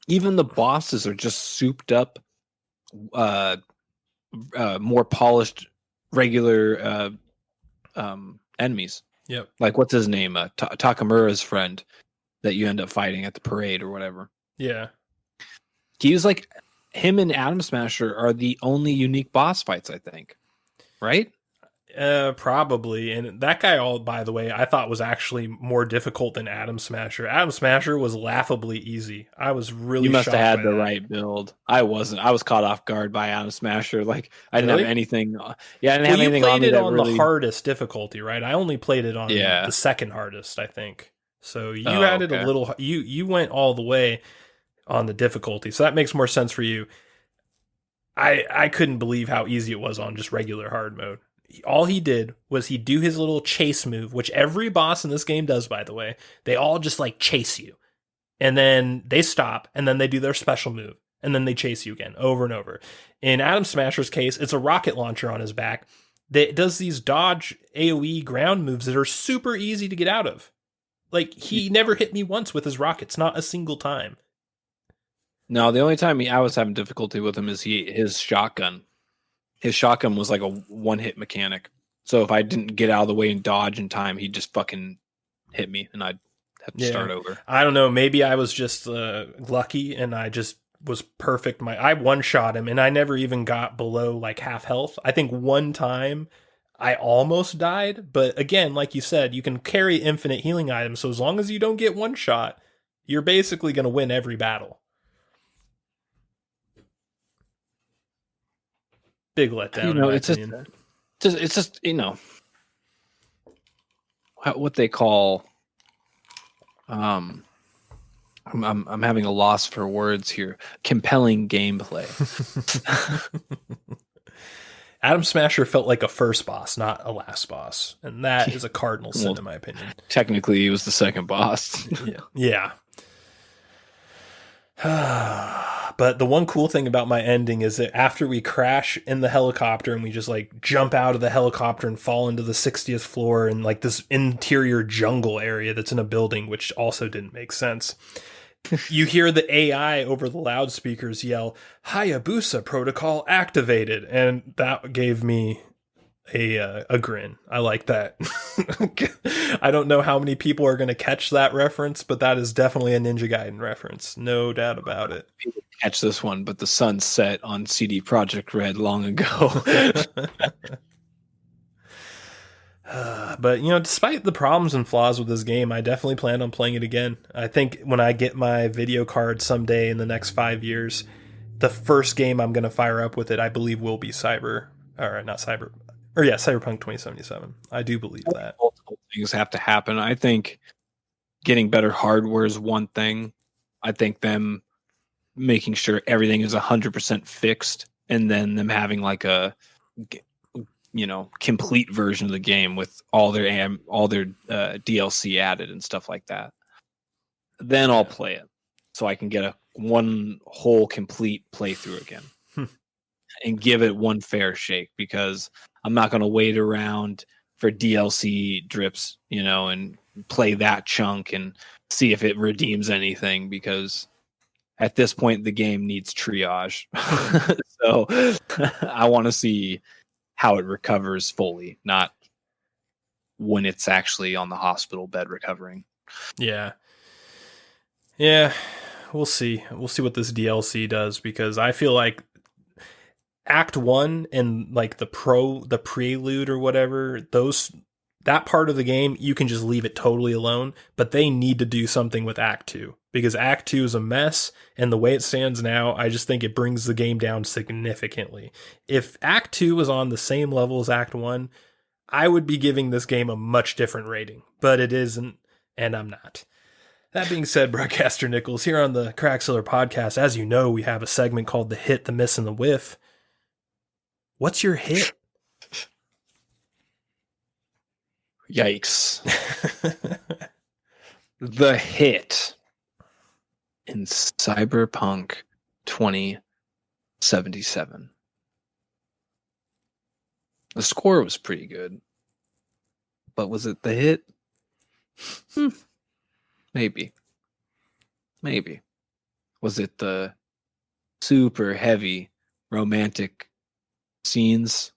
Even the bosses are just souped up, more polished, regular enemies. Yep. Like what's his name? Takamura's friend that you end up fighting at the parade or whatever. Yeah. He was like, him and Atom Smasher are the only unique boss fights, I think. Right? Probably. And that guy, by the way, I thought was actually more difficult than Atom Smasher. Atom Smasher was laughably easy. I was really You must have had the that. right build. I wasn't. I was caught off guard by Atom Smasher. Like I didn't have anything. Yeah, I didn't have anything on me. You played it that on really... the hardest difficulty, right? I only played it on the second hardest, I think. So you had it a little. You went all the way on the difficulty, so that makes more sense for you. I couldn't believe how easy it was on just regular hard mode. All he did was he'd do his little chase move, which every boss in this game does, by the way. They all just like chase you. And then they stop, and then they do their special move. And then they chase you again, over and over. In Atom Smasher's case, it's a rocket launcher on his back that does these dodge AoE ground moves that are super easy to get out of. Like, he never hit me once with his rockets, not a single time. No, the only time I was having difficulty with him is his shotgun. His shotgun was like a one-hit mechanic. So if I didn't get out of the way and dodge in time, he'd just fucking hit me, and I'd have to start over. I don't know. Maybe I was just lucky, and I just was perfect. I one-shot him, and I never even got below like half health. I think one time I almost died, but again, like you said, you can carry infinite healing items, so as long as you don't get one shot, you're basically going to win every battle. Big letdown. It's just what they call. I'm having a loss for words here. Compelling gameplay. Atom Smasher felt like a first boss, not a last boss, and that is a cardinal sin in my opinion. Technically, he was the second boss. Yeah. But the one cool thing about my ending is that after we crash in the helicopter and we just like jump out of the helicopter and fall into the 60th floor and like this interior jungle area that's in a building, which also didn't make sense. You hear the AI over the loudspeakers yell, "Hayabusa protocol activated." And that gave me a grin. I like that. I don't know how many people are going to catch that reference, but that is definitely a Ninja Gaiden reference. No doubt about it. People catch this one, but the sun set on CD Projekt Red long ago. But, despite the problems and flaws with this game, I definitely plan on playing it again. I think when I get my video card someday in the next 5 years, the first game I'm going to fire up with it, I believe, will be Cyberpunk 2077. I do believe that. Multiple things have to happen. I think getting better hardware is one thing. I think them making sure everything is 100% fixed, and then them having like a complete version of the game with all their DLC added and stuff like that. Then I'll play it so I can get one whole complete playthrough again and give it one fair shake, because I'm not going to wait around for DLC drips, and play that chunk and see if it redeems anything, because at this point the game needs triage. So I want to see how it recovers fully, not when it's actually on the hospital bed recovering. Yeah, we'll see what this DLC does, because I feel like Act 1 and like the prelude or whatever, that part of the game, you can just leave it totally alone, but they need to do something with Act 2, because Act 2 is a mess, and the way it stands now, I just think it brings the game down significantly. If Act 2 was on the same level as Act 1, I would be giving this game a much different rating, but it isn't, and I'm not. That being said, Broadcaster Nickels, here on the Crack Cellar Podcast, as you know, we have a segment called The Hit, the Miss, and the Whiff. What's your hit? Yikes. The hit in Cyberpunk 2077. The score was pretty good. But was it the hit? Maybe. Was it the super heavy romantic scenes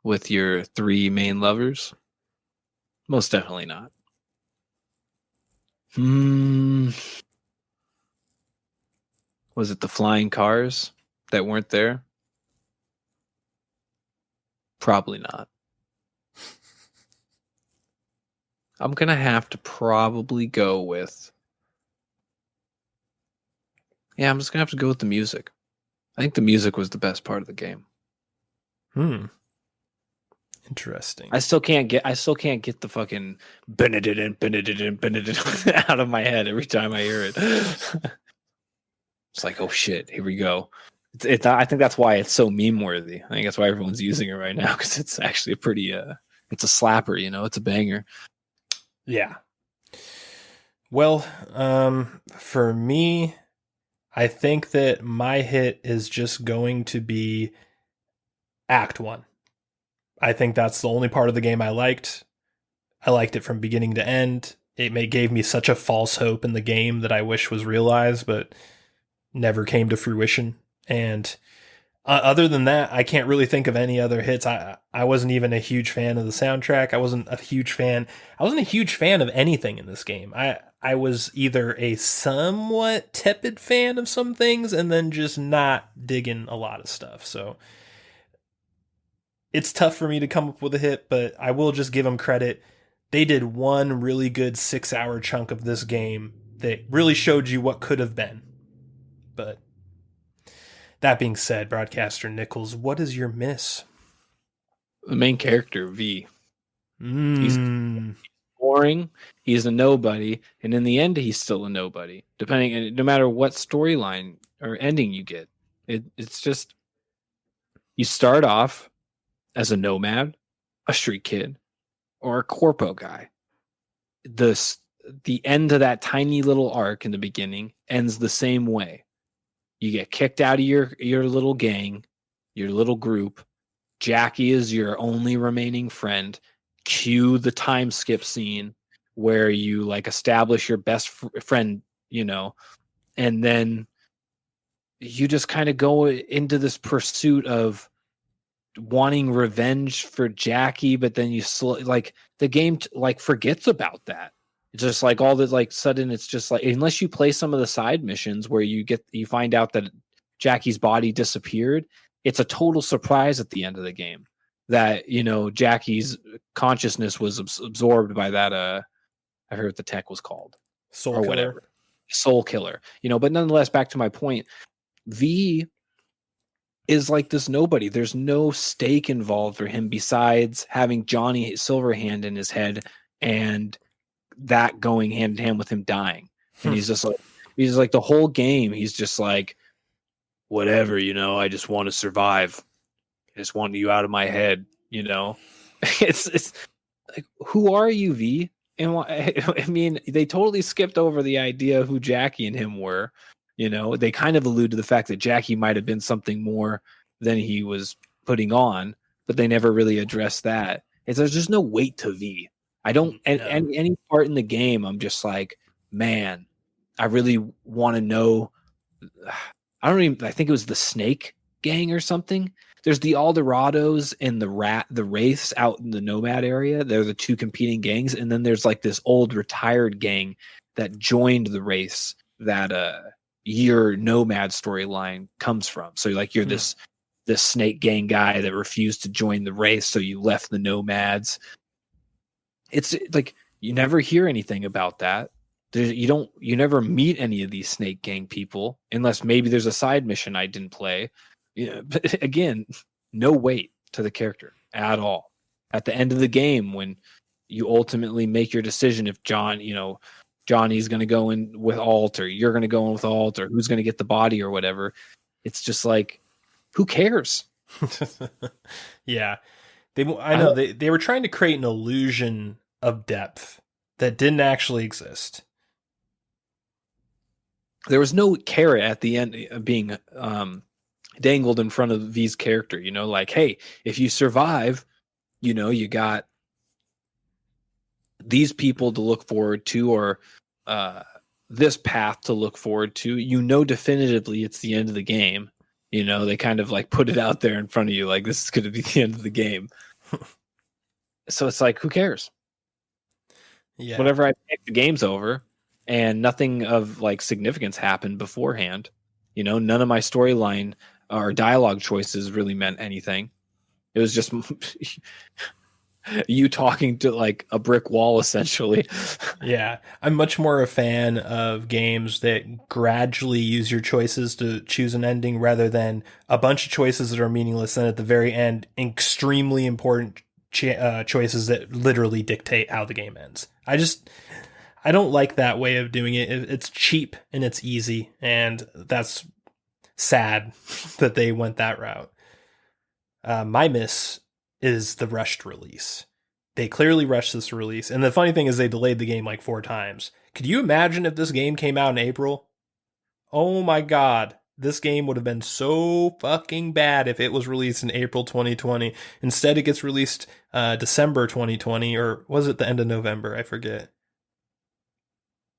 with your 3 main lovers? Most definitely not. Was it the flying cars that weren't there? Probably not. I'm going to have to probably go with... Yeah, I'm just going to have to go with the music. I think the music was the best part of the game. Interesting. I still can't get the fucking Benedict out of my head every time I hear it. It's like, oh shit, here we go. I think that's why it's so meme worthy. I think that's why everyone's using it right now, because it's actually a pretty it's a slapper, it's a banger. Yeah. Well, for me, I think that my hit is just going to be Act 1. I think that's the only part of the game I liked. I liked it from beginning to end. It gave me such a false hope in the game that I wish was realized, but never came to fruition. And other than that, I can't really think of any other hits. I wasn't even a huge fan of the soundtrack. I wasn't a huge fan of anything in this game. I was either a somewhat tepid fan of some things and then just not digging a lot of stuff. So it's tough for me to come up with a hit, but I will just give them credit. They did one really good 6-hour chunk of this game that really showed you what could have been. But that being said, Broadcaster Nickels, what is your miss? The main character, V. He's boring. He's a nobody, and in the end, he's still a nobody. No matter what storyline or ending you get, it's just you start off as a nomad, a street kid, or a corpo guy. The end of that tiny little arc in the beginning ends the same way. You get kicked out of your little gang, your little group. Jackie is your only remaining friend. Cue the time skip scene where you like establish your best friend, and then you just kind of go into this pursuit of wanting revenge for Jackie, but then the game forgets about that. It's just like all the sudden it's just like, unless you play some of the side missions where you find out that Jackie's body disappeared, it's a total surprise at the end of the game that Jackie's consciousness was absorbed by that I forget what the tech was called, soul killer, but nonetheless, back to my point, V is like this nobody. There's no stake involved for him besides having Johnny Silverhand in his head and that going hand in hand with him dying. And he's like the whole game, he's just like, whatever, I just want to survive. I just want you out of my head, It's like, who are you, V? And I mean, they totally skipped over the idea of who Jackie and him were. They kind of allude to the fact that Jackie might have been something more than he was putting on, but they never really addressed that. There's just no weight to V. I don't, and any part in the game, I'm just like, man, I really want to know I think it was the Snake Gang or something. There's the Aldorados and the Wraiths out in the Nomad area. They're the two competing gangs. And then there's like this old retired gang that joined the Wraiths that your Nomad storyline comes from. So like you're this Snake Gang guy that refused to join the Wraiths, so you left the Nomads. It's like you never hear anything about that. You never meet any of these Snake Gang people unless maybe there's a side mission I didn't play. Yeah, but again, no weight to the character at all. At the end of the game, when you ultimately make your decision, if Johnny's going to go in with Alt, or you're going to go in with Alt, or who's going to get the body or whatever, it's just like, who cares? Yeah, I know they were trying to create an illusion of depth that didn't actually exist. There was no carrot at the end being dangled in front of V's character, like, hey, if you survive, you got these people to look forward to, or this path to look forward to. Definitively it's the end of the game. They kind of like put it out there in front of you, like this is going to be the end of the game. So it's like, who cares? Yeah. Whenever I pick, the game's over, and nothing of like significance happened beforehand. None of my storyline or dialogue choices really meant anything. It was just you talking to like a brick wall, essentially. Yeah, I'm much more a fan of games that gradually use your choices to choose an ending rather than a bunch of choices that are meaningless and at the very end, extremely important choices that literally dictate how the game ends. I don't like that way of doing it. It's cheap and it's easy, and that's sad that they went that route. My miss is the rushed release. They clearly rushed this release, and the funny thing is they delayed the game like 4 times. Could you imagine if this game came out in April? Oh my god, this game would have been so fucking bad if it was released in April 2020. Instead, it gets released December 2020, or was it the end of November? I forget.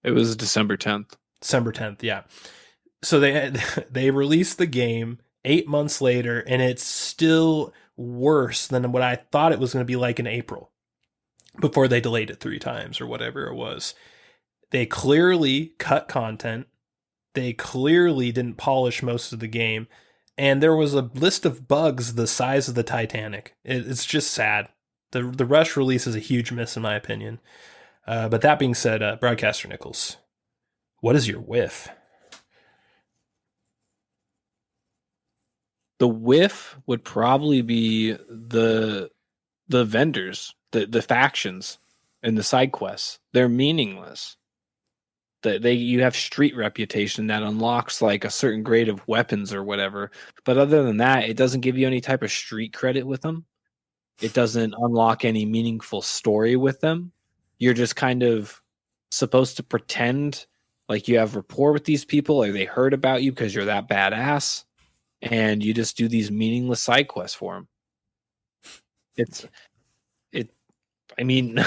It was December 10th. December 10th, yeah. So they released the game 8 months later, and it's still worse than what I thought it was going to be like in April before they delayed it 3 times or whatever it was. They clearly cut content. They clearly didn't polish most of the game. And there was a list of bugs the size of the Titanic. It's just sad. The rush release is a huge miss in my opinion. But that being said, Broadcaster Nickels, what is your whiff? The whiff would probably be the vendors, the factions, and the side quests. They're meaningless. You have street reputation that unlocks like a certain grade of weapons or whatever. But other than that, it doesn't give you any type of street credit with them. It doesn't unlock any meaningful story with them. You're just kind of supposed to pretend like you have rapport with these people, or they heard about you because you're that badass, and you just do these meaningless side quests for them. I mean,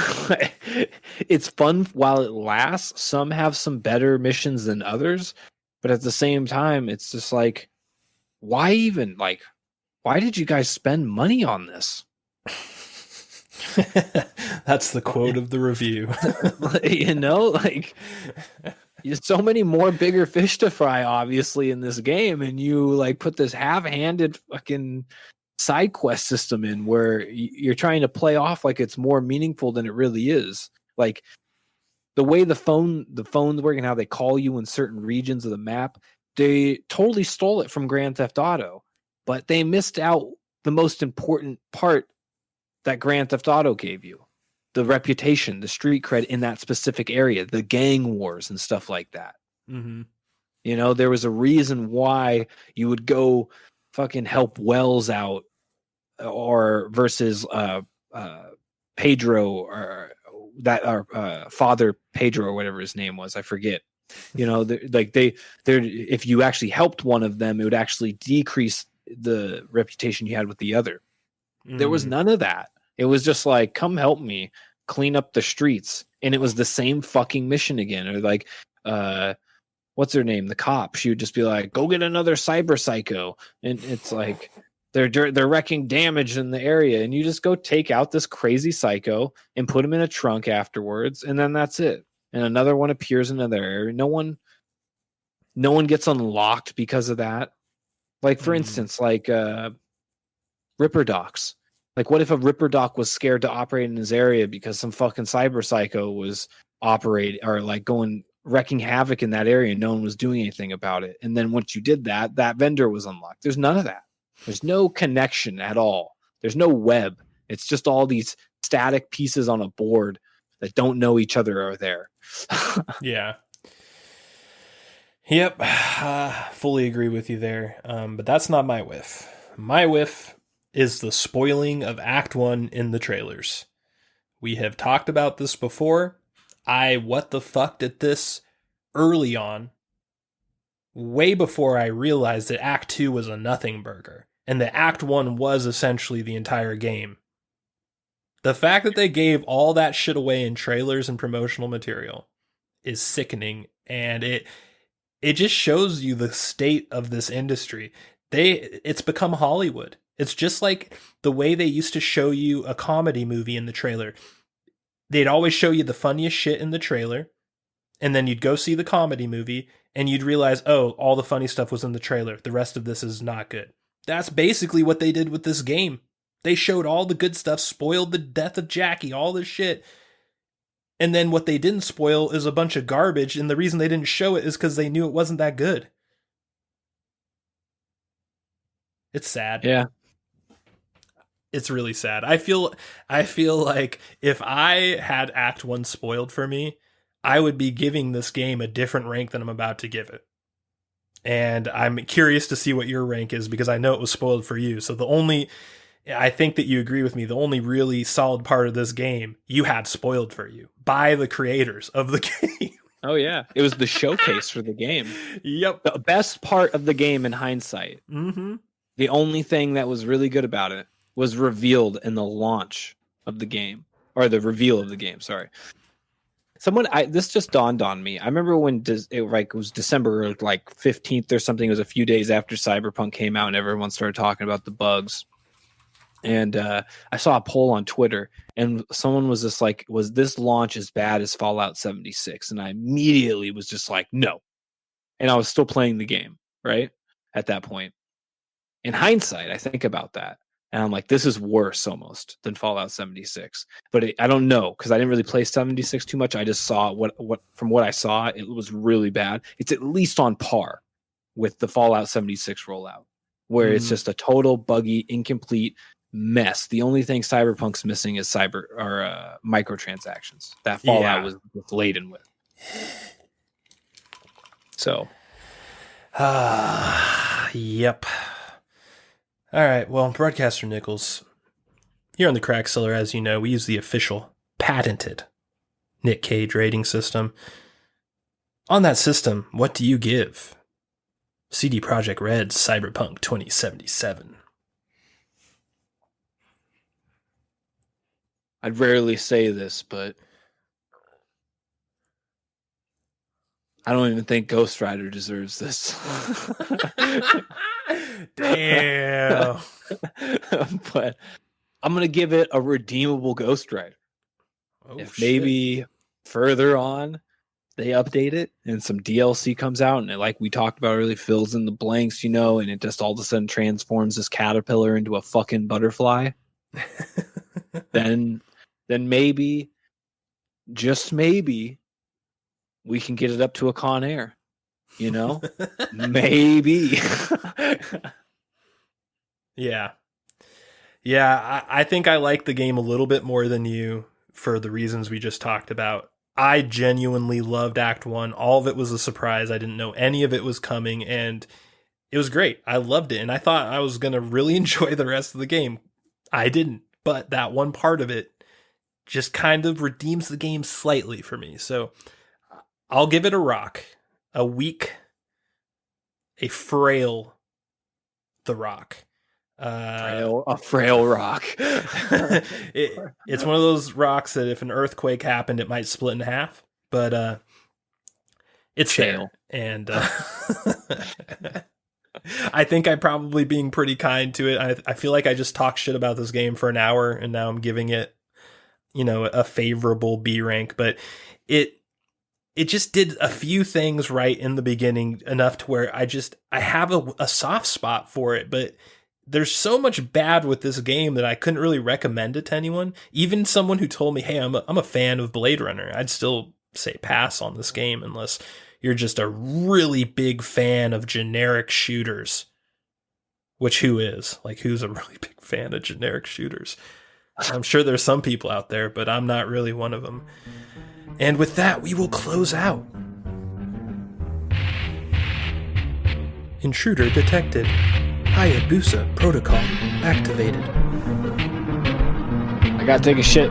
it's fun while it lasts. Some have some better missions than others, but at the same time, it's just like, why did you guys spend money on this? That's the quote of the review. There's so many more bigger fish to fry, obviously, in this game, and you like put this half-handed fucking side quest system in where you're trying to play off like it's more meaningful than it really is. Like the way the phones work and how they call you in certain regions of the map, they totally stole it from Grand Theft Auto, but they missed out the most important part that Grand Theft Auto gave you: the reputation, the street cred in that specific area, the gang wars and stuff like that. Mm-hmm. There was a reason why you would go fucking help Wells out, or versus Pedro, or Father Pedro, or whatever his name was, I forget. If you actually helped one of them, it would actually decrease the reputation you had with the other. There was none of that. It was just like, come help me clean up the streets. And it was the same fucking mission again. Or like, what's her name, the cop. She would just be like, "Go get another cyber psycho," and it's like they're wrecking damage in the area, and you just go take out this crazy psycho and put him in a trunk afterwards, and then that's it. And another one appears in another area. No one gets unlocked because of that. Like, for instance, like Ripper Docs. Like, what if a Ripper Doc was scared to operate in his area because some fucking cyber psycho was operating or like going wrecking havoc in that area and no one was doing anything about it? And then once you did that, that vendor was unlocked. There's none of that. There's no connection at all. There's no web. It's just all these static pieces on a board that don't know each other are there. Yeah. Yep. Fully agree with you there. But that's not my whiff. My whiff is the spoiling of Act 1 in the trailers. We have talked about this before. I what the fucked at this early on, way before I realized that Act 2 was a nothing burger, and that Act 1 was essentially the entire game. The fact that they gave all that shit away in trailers and promotional material is sickening, and it just shows you the state of this industry. It's become Hollywood. It's just like the way they used to show you a comedy movie in the trailer. They'd always show you the funniest shit in the trailer, and then you'd go see the comedy movie, and you'd realize, oh, all the funny stuff was in the trailer. The rest of this is not good. That's basically what they did with this game. They showed all the good stuff, spoiled the death of Jackie, all this shit. And then what they didn't spoil is a bunch of garbage, and the reason they didn't show it is because they knew it wasn't that good. It's sad. Yeah. It's really sad. I feel like if I had Act 1 spoiled for me, I would be giving this game a different rank than I'm about to give it. And I'm curious to see what your rank is because I know it was spoiled for you. So I think that you agree with me, the only really solid part of this game you had spoiled for you by the creators of the game. Oh, yeah. It was the showcase for the game. Yep. The best part of the game in hindsight. Mm-hmm. The only thing that was really good about it was revealed in the launch of the game, or the reveal of the game. Sorry. This just dawned on me. I remember when it was December 15th or something. It was a few days after Cyberpunk came out and everyone started talking about the bugs. And I saw a poll on Twitter and someone was just like, was this launch as bad as Fallout 76? And I immediately was just like, no. And I was still playing the game, right? At that point. In hindsight, I think about that. And I'm like, this is worse almost than Fallout 76. But I don't know because I didn't really play 76 too much. I just saw from what I saw, it was really bad. It's at least on par with the Fallout 76 rollout, where it's just a total buggy, incomplete mess. The only thing Cyberpunk's missing is microtransactions. That Fallout was laden with. So, yep. All right, well, Broadcaster Nickels, here on the Crack Cellar, as you know, we use the official, patented Nick Cage rating system. On that system, what do you give CD Projekt Red's Cyberpunk 2077? I'd rarely say this, but I don't even think Ghost Rider deserves this. Damn. But I'm going to give it a redeemable Ghost Rider. Oh, if shit. maybe further on they update it and some DLC comes out and it, like we talked about earlier, fills in the blanks, and it just all of a sudden transforms this caterpillar into a fucking butterfly, then maybe, just maybe, we can get it up to a Con Air. Maybe. Yeah. I think I like the game a little bit more than you for the reasons we just talked about. I genuinely loved Act 1. All of it was a surprise. I didn't know any of it was coming, and it was great. I loved it, and I thought I was going to really enjoy the rest of the game. I didn't, but that one part of it just kind of redeems the game slightly for me. So I'll give it a rock. A weak, a frail The Rock. A frail rock. It's one of those rocks that if an earthquake happened, it might split in half. But It's Fail. there. And I think I'm probably being pretty kind to it. I feel like I just talked shit about this game for an hour, and now I'm giving it, a favorable B rank. But it just did a few things right in the beginning, enough to where I have a soft spot for it. But there's so much bad with this game that I couldn't really recommend it to anyone. Even someone who told me, hey, I'm a fan of Blade Runner, I'd still say pass on this game unless you're just a really big fan of generic shooters. Which who is? Like, who's a really big fan of generic shooters? I'm sure there's some people out there, but I'm not really one of them. And with that, we will close out. Intruder detected. Hayabusa protocol activated. I gotta take a shit.